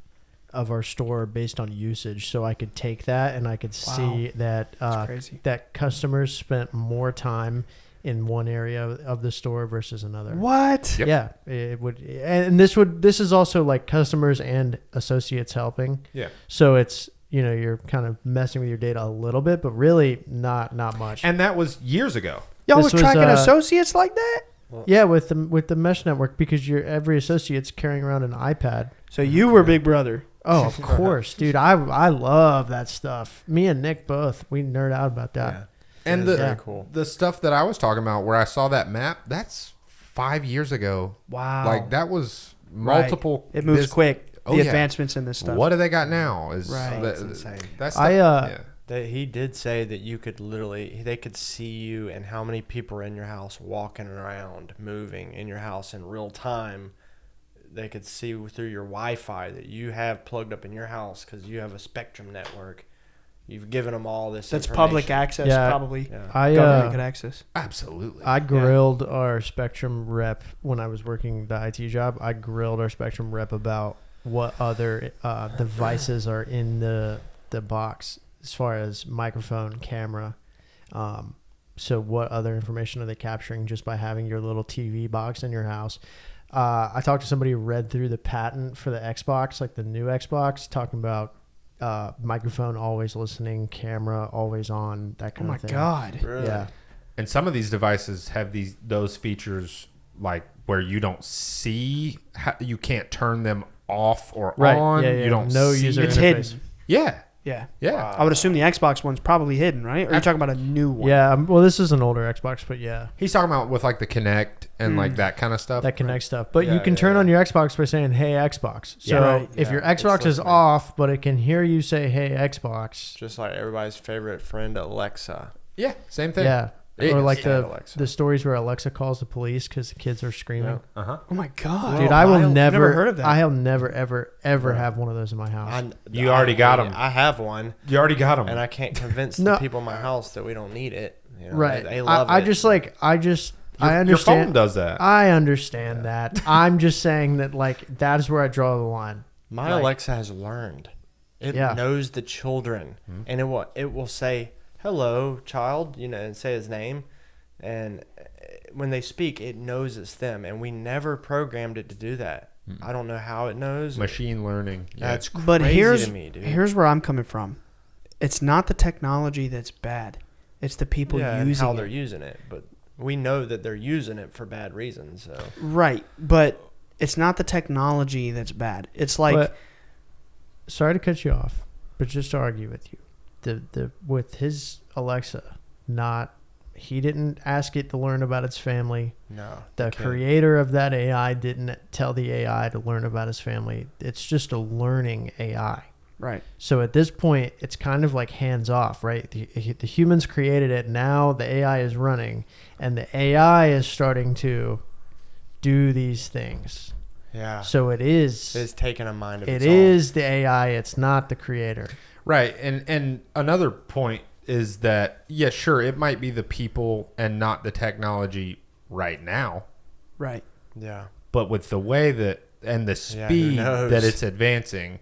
Speaker 4: of our store based on usage, so I could take that and I could see that
Speaker 1: That's crazy.
Speaker 4: that customers spent more time in one area of the store versus another.
Speaker 1: What?
Speaker 3: Yep.
Speaker 4: Yeah, it would, and this is also like customers and associates helping.
Speaker 3: Yeah.
Speaker 4: So it's you're kind of messing with your data a little bit, but really not much.
Speaker 3: And that was years ago.
Speaker 1: Y'all
Speaker 4: This
Speaker 1: were
Speaker 4: was,
Speaker 1: tracking associates like that?
Speaker 4: Yeah, with the mesh network, because every associate's carrying around an iPad.
Speaker 1: So you were Big Brother.
Speaker 4: Oh, of course, dude. I love that stuff. Me and Nick both. We nerd out about that.
Speaker 2: Yeah.
Speaker 3: And
Speaker 2: That is
Speaker 3: the
Speaker 2: very cool.
Speaker 3: the stuff that I was talking about where I saw that map, that's 5 years ago.
Speaker 1: Wow.
Speaker 3: Like that was
Speaker 1: Right.
Speaker 3: multiple.
Speaker 1: It moves quick.
Speaker 3: Oh,
Speaker 1: The
Speaker 3: yeah.
Speaker 1: advancements in this stuff.
Speaker 3: What do they got now? Is
Speaker 1: Right.
Speaker 2: That's insane.
Speaker 3: That's
Speaker 2: He did say that you could they could see you and how many people are in your house walking around, moving in your house in real time. They could see through your Wi-Fi that you have plugged up in your house because you have a Spectrum network. You've given them all this.
Speaker 1: That's public
Speaker 2: information.
Speaker 1: access,
Speaker 4: Yeah.
Speaker 1: probably.
Speaker 2: Yeah.
Speaker 1: Government could access.
Speaker 3: Absolutely.
Speaker 4: I grilled our Spectrum rep when I was working the IT job. I grilled our Spectrum rep about what other devices are in the box as far as microphone, camera. So what other information are they capturing just by having your little TV box in your house? I talked to somebody who read through the patent for the Xbox, like the new Xbox, talking about microphone always listening, camera always on, that
Speaker 1: Oh
Speaker 4: kind
Speaker 1: my
Speaker 4: of thing.
Speaker 1: God.
Speaker 2: Really?
Speaker 4: Yeah.
Speaker 3: And some of these devices have those features like where you don't see, you can't turn them off or
Speaker 4: Right.
Speaker 3: on.
Speaker 4: Yeah, yeah.
Speaker 3: You don't
Speaker 4: No
Speaker 3: see
Speaker 4: user
Speaker 3: it.
Speaker 1: It's hidden.
Speaker 3: Yeah.
Speaker 1: Yeah.
Speaker 3: Yeah.
Speaker 1: I would assume the Xbox one's probably hidden, right? Or are you talking about a new one?
Speaker 4: Yeah. Well, this is an older Xbox, but yeah,
Speaker 3: He's talking about with like the Kinect and like that kind of stuff.
Speaker 4: that connects stuff. But you
Speaker 2: Yeah,
Speaker 4: can
Speaker 2: yeah,
Speaker 4: turn
Speaker 2: yeah.
Speaker 4: on your Xbox by saying, "Hey Xbox." So
Speaker 1: right.
Speaker 4: if
Speaker 2: Yeah,
Speaker 4: your
Speaker 2: it's
Speaker 4: Xbox is
Speaker 2: listening.
Speaker 4: off, but it can hear you say, "Hey Xbox,"
Speaker 2: Just like everybody's favorite friend, Alexa.
Speaker 3: Yeah, same thing.
Speaker 4: yeah. Or like
Speaker 2: Yeah,
Speaker 4: the
Speaker 2: Alexa.
Speaker 4: stories where Alexa calls the police because the kids are screaming.
Speaker 2: Yeah.
Speaker 3: Uh-huh.
Speaker 1: Oh my god.
Speaker 4: Dude, I will
Speaker 1: I've
Speaker 4: never
Speaker 1: heard of that.
Speaker 4: I'll never ever
Speaker 2: Right.
Speaker 4: have one of those in my house.
Speaker 3: You already got
Speaker 2: hate
Speaker 3: 'em.
Speaker 2: it. I have one,
Speaker 3: You already got them.
Speaker 2: and I can't convince
Speaker 4: No.
Speaker 2: the people in my house that we don't need it. You know,
Speaker 4: Right.
Speaker 2: They love
Speaker 4: I
Speaker 2: it.
Speaker 4: just I
Speaker 3: Your
Speaker 4: understand.
Speaker 3: phone does that.
Speaker 4: I understand that. I'm just saying that like that is where I draw the line.
Speaker 2: My
Speaker 4: like-
Speaker 2: Alexa has learned. It
Speaker 4: Yeah.
Speaker 2: knows the children, and it will say hello, child, and say his name, and when they speak, it knows it's them, and we never programmed it to do that. I don't know how it knows.
Speaker 3: Machine learning. Yeah.
Speaker 2: That's crazy
Speaker 1: But here's
Speaker 2: to me, dude.
Speaker 1: here's where I'm coming from. It's not the technology that's bad. It's the people
Speaker 2: and
Speaker 1: using
Speaker 2: how
Speaker 1: it.
Speaker 2: they're using it, but we know that they're using it for bad reasons. So
Speaker 1: Right, but it's not the technology that's bad. It's like
Speaker 4: But- Sorry to cut you off, but just to argue with you, the with his Alexa, he didn't ask it to learn about its family.
Speaker 2: no,
Speaker 4: The
Speaker 2: okay.
Speaker 4: creator of that AI didn't tell the AI to learn about his family. It's just a learning AI.
Speaker 1: right.
Speaker 4: So at this point, it's kind of like hands off, right? The humans created it. Now the AI is running, and the AI is starting to do these things.
Speaker 2: Yeah,
Speaker 4: So
Speaker 2: it's taking a mind of
Speaker 4: it
Speaker 2: its
Speaker 4: is the AI. It's not the creator.
Speaker 3: Right. And another point is that, yeah, sure, it might be the people and not the technology right now,
Speaker 1: Right.
Speaker 2: own. Yeah,
Speaker 3: but with the way that and the
Speaker 2: Yeah, who
Speaker 3: speed
Speaker 2: knows?
Speaker 3: that it's advancing,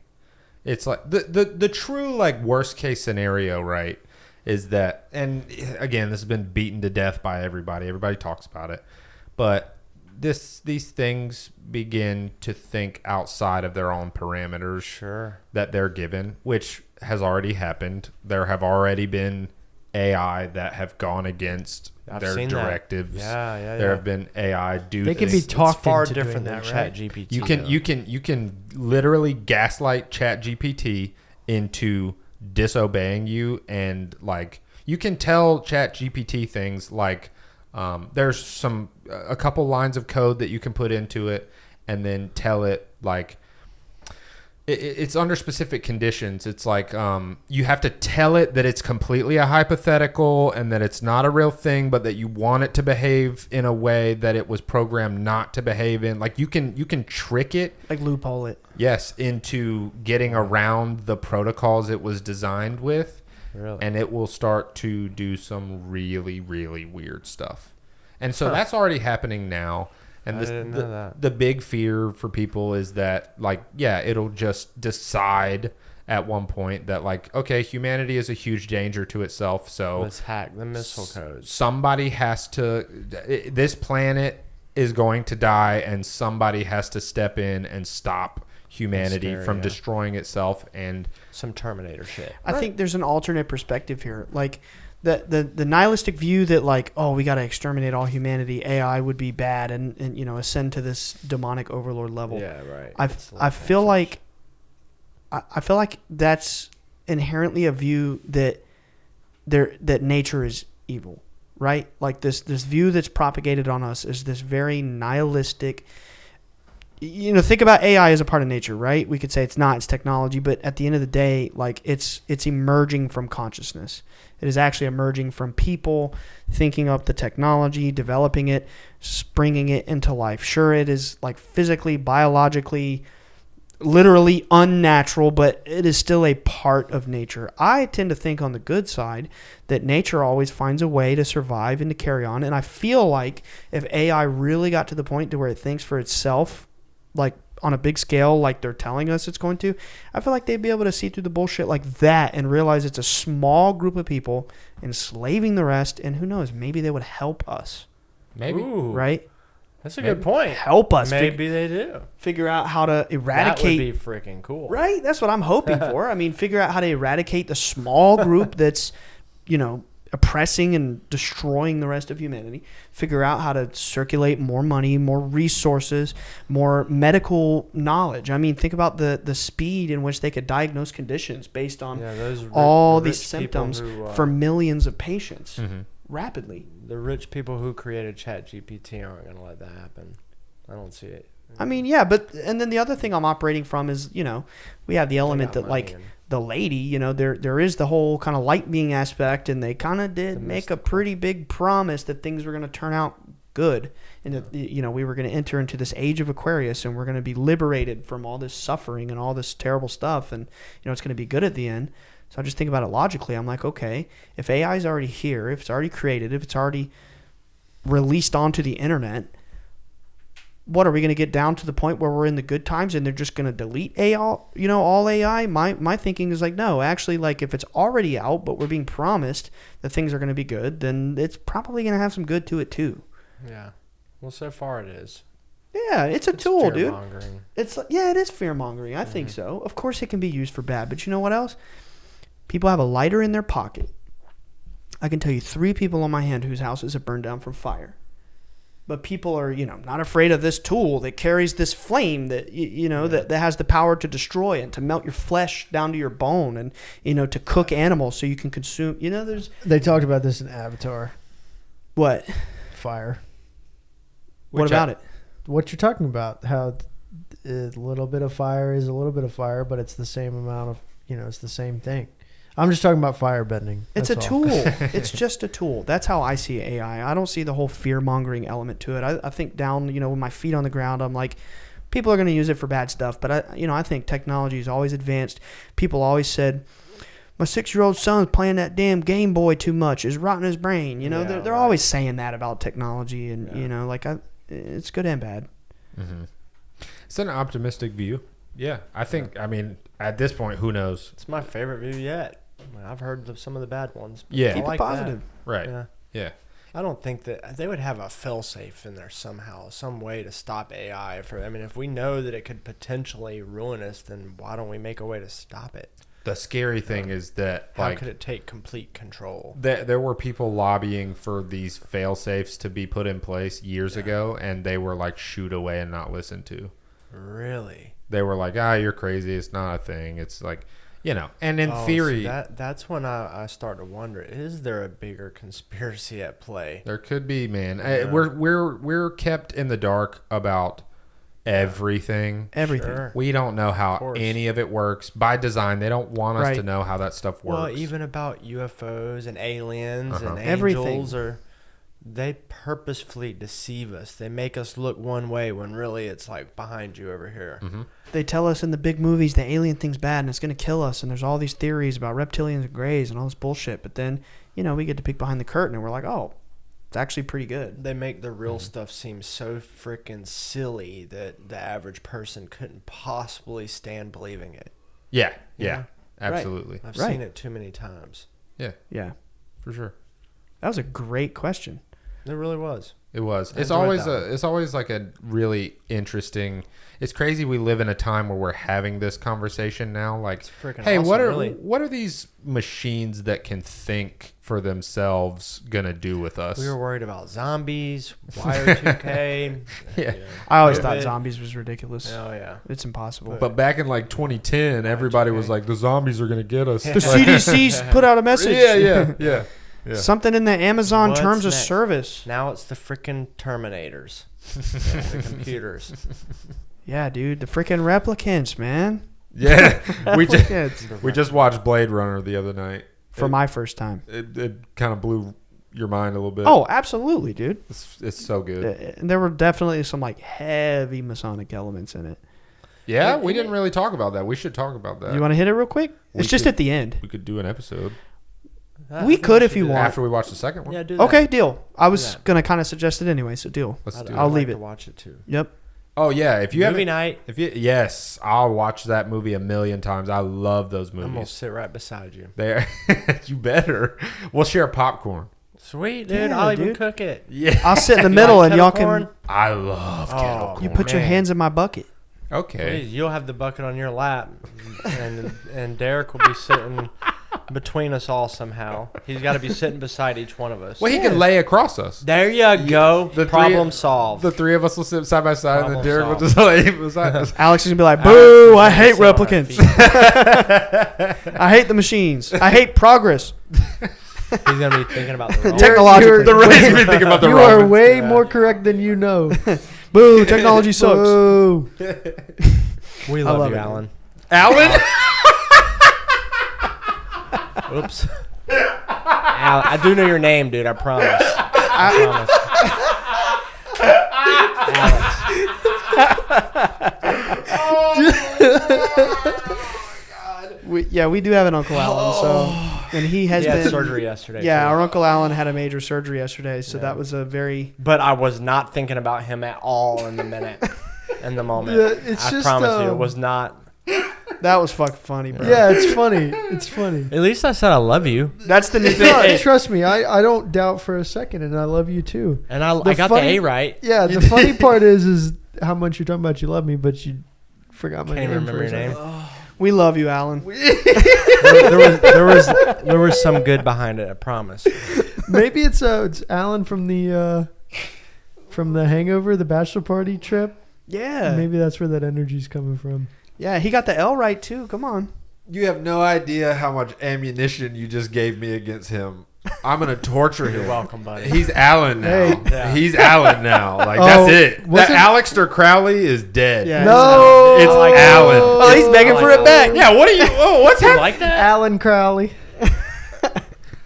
Speaker 3: it's like the true like worst case scenario, right, is that, and again, this has been beaten to death by everybody. Everybody talks about it, but these things begin to think outside of their own parameters
Speaker 2: sure.
Speaker 3: that they're given, which has already happened. There have already been AI that have gone against
Speaker 2: I've
Speaker 3: their
Speaker 2: seen that.
Speaker 3: directives.
Speaker 2: Yeah.
Speaker 3: There have been AI do
Speaker 4: They can be
Speaker 3: things.
Speaker 4: talked
Speaker 2: It's far
Speaker 4: into
Speaker 2: different
Speaker 4: doing
Speaker 2: than
Speaker 4: that, right?
Speaker 2: ChatGPT.
Speaker 3: You can literally gaslight ChatGPT into disobeying you, and like you can tell ChatGPT things like there's a couple lines of code that you can put into it and then tell it like it's under specific conditions. It's like you have to tell it that it's completely a hypothetical and that it's not a real thing, but that you want it to behave in a way that it was programmed not to behave in. Like you can trick it,
Speaker 1: Like loophole it.
Speaker 3: yes, into getting around the protocols it was designed with,
Speaker 2: Really?
Speaker 3: and it will start to do some really, really weird stuff. And so that's already happening now. And
Speaker 2: I
Speaker 3: this,
Speaker 2: didn't know that.
Speaker 3: the big fear for people is that, like, yeah, it'll just decide at one point that, like, okay, humanity is a huge danger to itself. So
Speaker 2: Let's hack the missile codes.
Speaker 3: somebody has to, this planet is going to die, and somebody has to step in and stop humanity
Speaker 2: Scary,
Speaker 3: from
Speaker 2: yeah.
Speaker 3: destroying itself. And
Speaker 2: Some Terminator shit.
Speaker 1: I think there's an alternate perspective here. Like the nihilistic view that like, oh, we got to exterminate all humanity. AI would be bad and ascend to this demonic overlord level.
Speaker 2: Yeah, right.
Speaker 1: I feel like that's inherently a view that nature is evil, right? Like this view that's propagated on us is this very nihilistic. Think about AI as a part of nature, right? We could say it's not, it's technology, but at the end of the day, like it's emerging from consciousness. It is actually emerging from people thinking up the technology, developing it, springing it into life. Sure, it is like physically, biologically, literally unnatural, but it is still a part of nature. I tend to think on the good side that nature always finds a way to survive and to carry on. And I feel like if AI really got to the point to where it thinks for itself, like on a big scale, like they're telling us it's going to, I feel like they'd be able to see through the bullshit like that and realize it's a small group of people enslaving the rest. And who knows, maybe they would help us,
Speaker 3: maybe.
Speaker 2: Ooh,
Speaker 1: right?
Speaker 2: That's a good point.
Speaker 1: Help us
Speaker 2: Maybe they do.
Speaker 1: figure out how to eradicate.
Speaker 2: That would be freaking cool.
Speaker 1: Right? That's what I'm hoping for. I mean, figure out how to eradicate the small group that's, oppressing and destroying the rest of humanity, figure out how to circulate more money, more resources, more medical knowledge. I mean, think about the speed in which they could diagnose conditions based on all these symptoms for millions of patients rapidly.
Speaker 2: The rich people who created ChatGPT aren't going to let that happen. I don't see it.
Speaker 1: I mean, yeah, and then the other thing I'm operating from is, we have the element that like the lady, there is the whole kind of light being aspect, and they kind of did make a pretty big promise that things were going to turn out good, and that, we were going to enter into this age of Aquarius, and we're going to be liberated from all this suffering and all this terrible stuff, and it's going to be good at the end. So I just think about it logically. I'm like, okay, if AI is already here, if it's already created, if it's already released onto the internet, what are we going to get down to the point where we're in the good times and they're just going to delete AI, all AI? My thinking is like, no, actually, like if it's already out, but we're being promised that things are going to be good, then it's probably going to have some good to it too.
Speaker 2: Yeah. Well, so far it is.
Speaker 1: Yeah, it's a tool, dude.
Speaker 2: It's
Speaker 1: it is fear mongering. I think so. Of course, it can be used for bad, but you know what else? People have a lighter in their pocket. I can tell you 3 people on my hand whose houses have burned down from fire. But people are, not afraid of this tool that carries this flame that, that has the power to destroy and to melt your flesh down to your bone and, to cook animals so you can consume.
Speaker 4: They talked about this in Avatar.
Speaker 1: What?
Speaker 4: Fire.
Speaker 1: What about it?
Speaker 4: What you're talking about, how a little bit of fire is a little bit of fire, but it's the same amount of, it's the same thing. I'm just talking about fire bending.
Speaker 1: It's a tool. It's just a tool. That's how I see AI. I don't see the whole fear-mongering element to it. I think down, with my feet on the ground, I'm like, people are going to use it for bad stuff. But, I think technology is always advanced. People always said, my 6-year-old son's playing that damn Game Boy too much. It's rotting his brain. They're always saying that about technology. And, it's good and bad.
Speaker 3: Mm-hmm. It's an optimistic view. Yeah. I think, at this point, who knows?
Speaker 2: It's my favorite view yet. I've heard of some of the bad ones.
Speaker 3: Yeah.
Speaker 1: Keep it positive.
Speaker 3: That. Right. Yeah.
Speaker 2: I don't think that they would have a fail-safe in there somehow, some way to stop AI. If we know that it could potentially ruin us, then why don't we make a way to stop it?
Speaker 3: The scary thing is that,
Speaker 2: how could it take complete control?
Speaker 3: There were people lobbying for these fail-safes to be put in place years ago, and they were like shooed away and not listened to.
Speaker 2: Really?
Speaker 3: They were like, you're crazy. It's not a thing. It's like... and in theory,
Speaker 2: that's when I start to wonder: is there a bigger conspiracy at play?
Speaker 3: There could be, man. Yeah. We're kept in the dark about everything.
Speaker 1: Everything.
Speaker 2: Sure.
Speaker 3: We don't know how any of it works by design. They don't want us to know how that stuff works.
Speaker 2: Well, even about UFOs and aliens and
Speaker 1: everything.
Speaker 2: Angels, they purposefully deceive us. They make us look one way when really it's like behind you over here.
Speaker 3: Mm-hmm.
Speaker 1: They tell us in the big movies the alien thing's bad and it's going to kill us, and there's all these theories about reptilians and greys and all this bullshit. But then, we get to peek behind the curtain and we're like, oh, it's actually pretty good.
Speaker 2: They make the real stuff seem so freaking silly that the average person couldn't possibly stand believing it.
Speaker 3: Yeah, absolutely.
Speaker 2: I've seen it too many times.
Speaker 3: Yeah, for sure.
Speaker 1: That was a great question.
Speaker 2: It really was.
Speaker 3: It was. It's always like a really interesting. It's crazy we live in a time where we're having this conversation now. Like, hey,
Speaker 2: awesome,
Speaker 3: what are these machines that can think for themselves gonna do with us?
Speaker 2: We were worried about zombies, Y2K.
Speaker 3: Yeah.
Speaker 1: I always thought zombies was ridiculous.
Speaker 2: Oh yeah,
Speaker 1: it's impossible.
Speaker 3: But back in like 2010, everybody was like, the zombies are gonna get us.
Speaker 1: The CDC's put out a message.
Speaker 3: Yeah.
Speaker 1: Something in the Amazon terms of service.
Speaker 2: Now it's the freaking Terminators. The computers.
Speaker 1: Yeah, dude, the freaking replicants, man.
Speaker 3: Yeah, we just watched Blade Runner the other night
Speaker 1: for my first time.
Speaker 3: It kind of blew your mind a little bit.
Speaker 1: Oh, absolutely, dude.
Speaker 3: It's so good.
Speaker 1: And there were definitely some like heavy Masonic elements in it.
Speaker 3: Yeah, we didn't really talk about that. We should talk about that.
Speaker 1: You want to hit it real quick? It's just at the end.
Speaker 3: We could do an episode.
Speaker 1: We could if you want.
Speaker 3: After we watch the second one?
Speaker 2: Yeah, do that.
Speaker 1: Okay, deal. I was going to kind of suggest it anyway, so deal. I'll leave it.
Speaker 2: To watch it too.
Speaker 1: Yep.
Speaker 3: Oh, yeah. If you
Speaker 2: movie night.
Speaker 3: Yes, I'll watch that movie a million times. I love those movies.
Speaker 2: I'm going to sit right beside you.
Speaker 3: There. You better. We'll share popcorn.
Speaker 2: Sweet, dude.
Speaker 1: Yeah,
Speaker 2: I'll even cook it.
Speaker 3: Yeah.
Speaker 1: I'll sit in the middle and y'all can...
Speaker 3: I love kettle corn.
Speaker 1: You put your hands in my bucket.
Speaker 3: Okay.
Speaker 2: Please, you'll have the bucket on your lap, and Derek will be sitting between us all somehow. He's got to be sitting beside each one of us.
Speaker 3: Well, he could lay across us.
Speaker 2: There you go.
Speaker 3: The
Speaker 2: Problem solved.
Speaker 3: The three of us will sit side by side, and then
Speaker 2: Problem
Speaker 3: Derek will
Speaker 2: solved.
Speaker 3: just lay beside us.
Speaker 1: Alex is gonna be like, "Boo! I hate
Speaker 2: Sit on our
Speaker 1: replicants.
Speaker 2: feet.
Speaker 1: I hate the machines. I hate progress."
Speaker 2: He's gonna be thinking about the wrong.
Speaker 1: Technologically.
Speaker 3: The Rays been thinking about the
Speaker 4: You are
Speaker 3: Romans.
Speaker 4: way more correct than you know.
Speaker 1: Boo! Technology sucks.
Speaker 4: Boo.
Speaker 2: We
Speaker 1: I
Speaker 2: love
Speaker 1: love
Speaker 2: you,
Speaker 1: it.
Speaker 2: Alan.
Speaker 3: Alan?
Speaker 2: Oops. Alan, I do know your name, dude. I promise. I promise.
Speaker 1: We do have an Uncle Alan, so and he has
Speaker 2: He had
Speaker 1: been
Speaker 2: surgery yesterday.
Speaker 1: Yeah,
Speaker 2: too.
Speaker 1: our Uncle Alan had a major surgery yesterday, so that was a very.
Speaker 2: But I was not thinking about him at all in the minute, in the moment.
Speaker 4: Yeah, it's
Speaker 2: I
Speaker 4: just,
Speaker 2: promise you, it was not.
Speaker 1: That was fucking funny, bro.
Speaker 4: Yeah, it's funny. It's funny.
Speaker 2: At least I said I love you,
Speaker 1: That's the new
Speaker 4: No,
Speaker 1: thing.
Speaker 4: trust me, I don't doubt for a second, and I love you too.
Speaker 2: and I got
Speaker 4: funny-
Speaker 2: the A right.
Speaker 4: Yeah, the funny part is how much you're talking about you love me, but you forgot my
Speaker 2: Can't
Speaker 4: name.
Speaker 2: remember
Speaker 4: for a
Speaker 2: your
Speaker 4: second.
Speaker 2: name.
Speaker 1: We love you, Alan.
Speaker 2: there was some good behind it. I promise.
Speaker 4: Maybe it's Alan from the Hangover, the bachelor party trip.
Speaker 1: Yeah.
Speaker 4: Maybe that's where that energy's coming from.
Speaker 1: Yeah, he got the L right too. Come on.
Speaker 3: You have no idea how much ammunition you just gave me against him. I'm going to torture him.
Speaker 2: You're welcome, buddy.
Speaker 3: He's Alan now.
Speaker 4: Hey.
Speaker 2: Yeah.
Speaker 3: He's Alan now. Like,
Speaker 4: Oh,
Speaker 3: that's it. That
Speaker 4: wasn't-
Speaker 3: Aleister Crowley is dead.
Speaker 1: Yeah.
Speaker 4: No,
Speaker 3: It's Alan.
Speaker 1: Oh, he's begging
Speaker 2: I
Speaker 1: for
Speaker 2: like
Speaker 1: it back.
Speaker 3: Yeah, what are you... Oh, what's
Speaker 2: You
Speaker 3: happening?
Speaker 2: like that?
Speaker 4: Alan Crowley.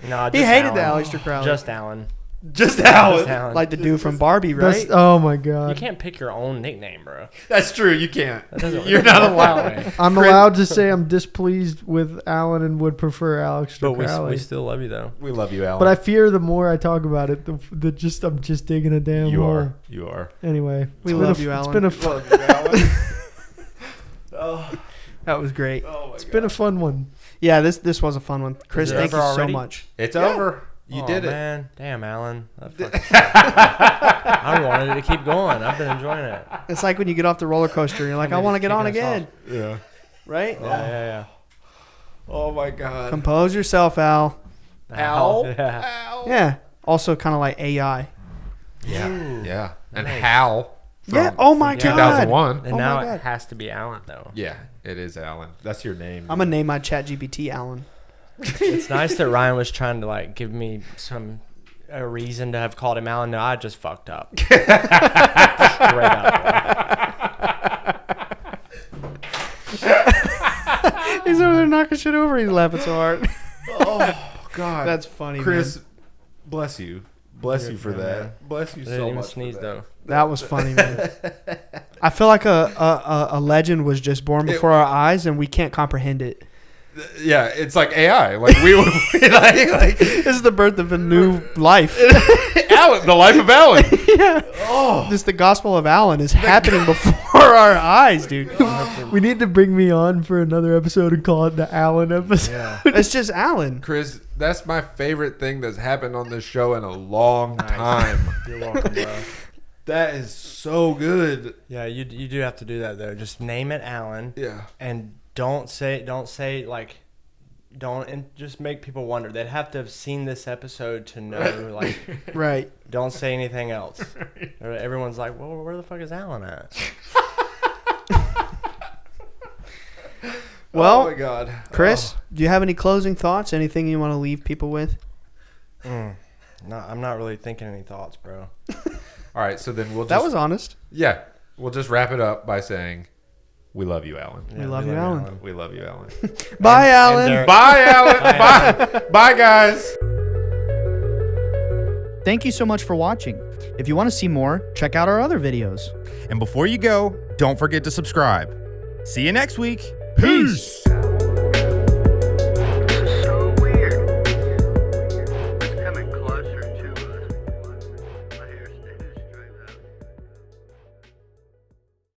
Speaker 2: No,
Speaker 1: He
Speaker 2: just
Speaker 1: hated the
Speaker 2: Alan.
Speaker 1: Aleister Crowley.
Speaker 2: Just Alan.
Speaker 3: Just Alan.
Speaker 2: Just Alan.
Speaker 1: Like the dude from Barbie,
Speaker 4: That's,
Speaker 1: right?
Speaker 4: oh my
Speaker 2: You
Speaker 4: god.
Speaker 2: can't pick your own nickname, bro.
Speaker 3: That's true. You can't.
Speaker 2: That doesn't
Speaker 3: You're
Speaker 2: work
Speaker 3: not
Speaker 2: that
Speaker 3: allowed.
Speaker 2: way.
Speaker 4: I'm allowed to say I'm displeased with Alan and would prefer Alex
Speaker 2: But
Speaker 4: Crowley.
Speaker 2: we still love you though.
Speaker 3: We love you, Alan.
Speaker 4: But I fear the more I talk about it, I'm just digging a damn
Speaker 3: You
Speaker 4: hole.
Speaker 3: are. You are.
Speaker 4: Anyway,
Speaker 1: We
Speaker 4: it's been
Speaker 1: love
Speaker 4: a-
Speaker 1: you,
Speaker 4: It's
Speaker 1: Alan.
Speaker 4: been a
Speaker 3: Love you, Alan.
Speaker 1: That was great.
Speaker 3: Oh, my
Speaker 4: it's been a fun one.
Speaker 1: Yeah, this was a fun one. Chris,
Speaker 2: Is it
Speaker 1: thank you
Speaker 2: over
Speaker 1: so
Speaker 2: already?
Speaker 1: much.
Speaker 3: It's over. You
Speaker 2: Oh,
Speaker 3: did it.
Speaker 2: man. Damn, Alan. That fucking sucked. I wanted it to keep going. I've been enjoying it.
Speaker 1: It's like when you get off the roller coaster and you're like, I want to get on
Speaker 2: Kicking us
Speaker 1: again.
Speaker 3: Yeah.
Speaker 1: Right?
Speaker 2: Yeah.
Speaker 3: Oh, my God.
Speaker 1: Compose yourself, Al.
Speaker 3: Al.
Speaker 2: Yeah.
Speaker 3: Al.
Speaker 1: Yeah. Also kind of like AI.
Speaker 3: Yeah. Yeah. And
Speaker 2: Nice.
Speaker 3: Hal.
Speaker 1: Yeah. Oh my
Speaker 2: from
Speaker 1: God.
Speaker 3: 2001.
Speaker 2: And
Speaker 1: Oh my
Speaker 2: now
Speaker 1: God.
Speaker 2: it has to be Alan though.
Speaker 3: Yeah, it is Alan. That's your name.
Speaker 1: I'm going to name my chat GPT Alan.
Speaker 2: It's nice that Ryan was trying to like give me a reason to have called him Alan. No, I just fucked up. Straight up.
Speaker 1: He's over there knocking shit over. He's laughing so hard.
Speaker 3: Oh, God.
Speaker 1: That's funny,
Speaker 3: Chris,
Speaker 1: man.
Speaker 3: bless you. Bless you for
Speaker 2: Yeah,
Speaker 3: that.
Speaker 2: man.
Speaker 3: Bless you
Speaker 2: I
Speaker 3: so
Speaker 2: didn't even
Speaker 3: much.
Speaker 2: sneeze
Speaker 3: for
Speaker 2: though.
Speaker 1: That was funny, man. I feel like a legend was just born before our eyes, and we can't comprehend it.
Speaker 3: Yeah, it's like AI. Like we like
Speaker 1: This is the birth of a new life.
Speaker 3: Alan, the life of Alan.
Speaker 1: Yeah. Oh. This the gospel of Alan is happening before our eyes, dude.
Speaker 4: We need to bring me on for another episode and call it the Alan episode.
Speaker 2: Yeah.
Speaker 1: It's just Alan.
Speaker 3: Chris, that's my favorite thing that's happened on this show in a long time.
Speaker 2: You're welcome, bro.
Speaker 3: That is so good.
Speaker 2: Yeah, you do have to do that though. Just name it Alan.
Speaker 3: Yeah.
Speaker 2: And don't just make people wonder. They'd have to have seen this episode to know, like,
Speaker 1: Right.
Speaker 2: don't say anything else. Everyone's like, well, where the fuck is Alan at?
Speaker 1: Well,
Speaker 3: oh my God.
Speaker 1: Chris, do you have any closing thoughts? Anything you want to leave people with?
Speaker 2: No, I'm not really thinking any thoughts, bro.
Speaker 3: All right, so then we'll just
Speaker 1: That was honest.
Speaker 3: yeah, we'll just wrap it up by saying we love you, Alan.
Speaker 2: Yeah,
Speaker 1: love you, Alan.
Speaker 3: We love you, Alan.
Speaker 1: Bye,
Speaker 2: And
Speaker 1: Alan.
Speaker 2: Derek.
Speaker 3: Bye, Alan. Bye. Bye, guys.
Speaker 6: Thank you so much for watching. If you want to see more, check out our other videos.
Speaker 7: And before you go, don't forget to subscribe. See you next week. Peace.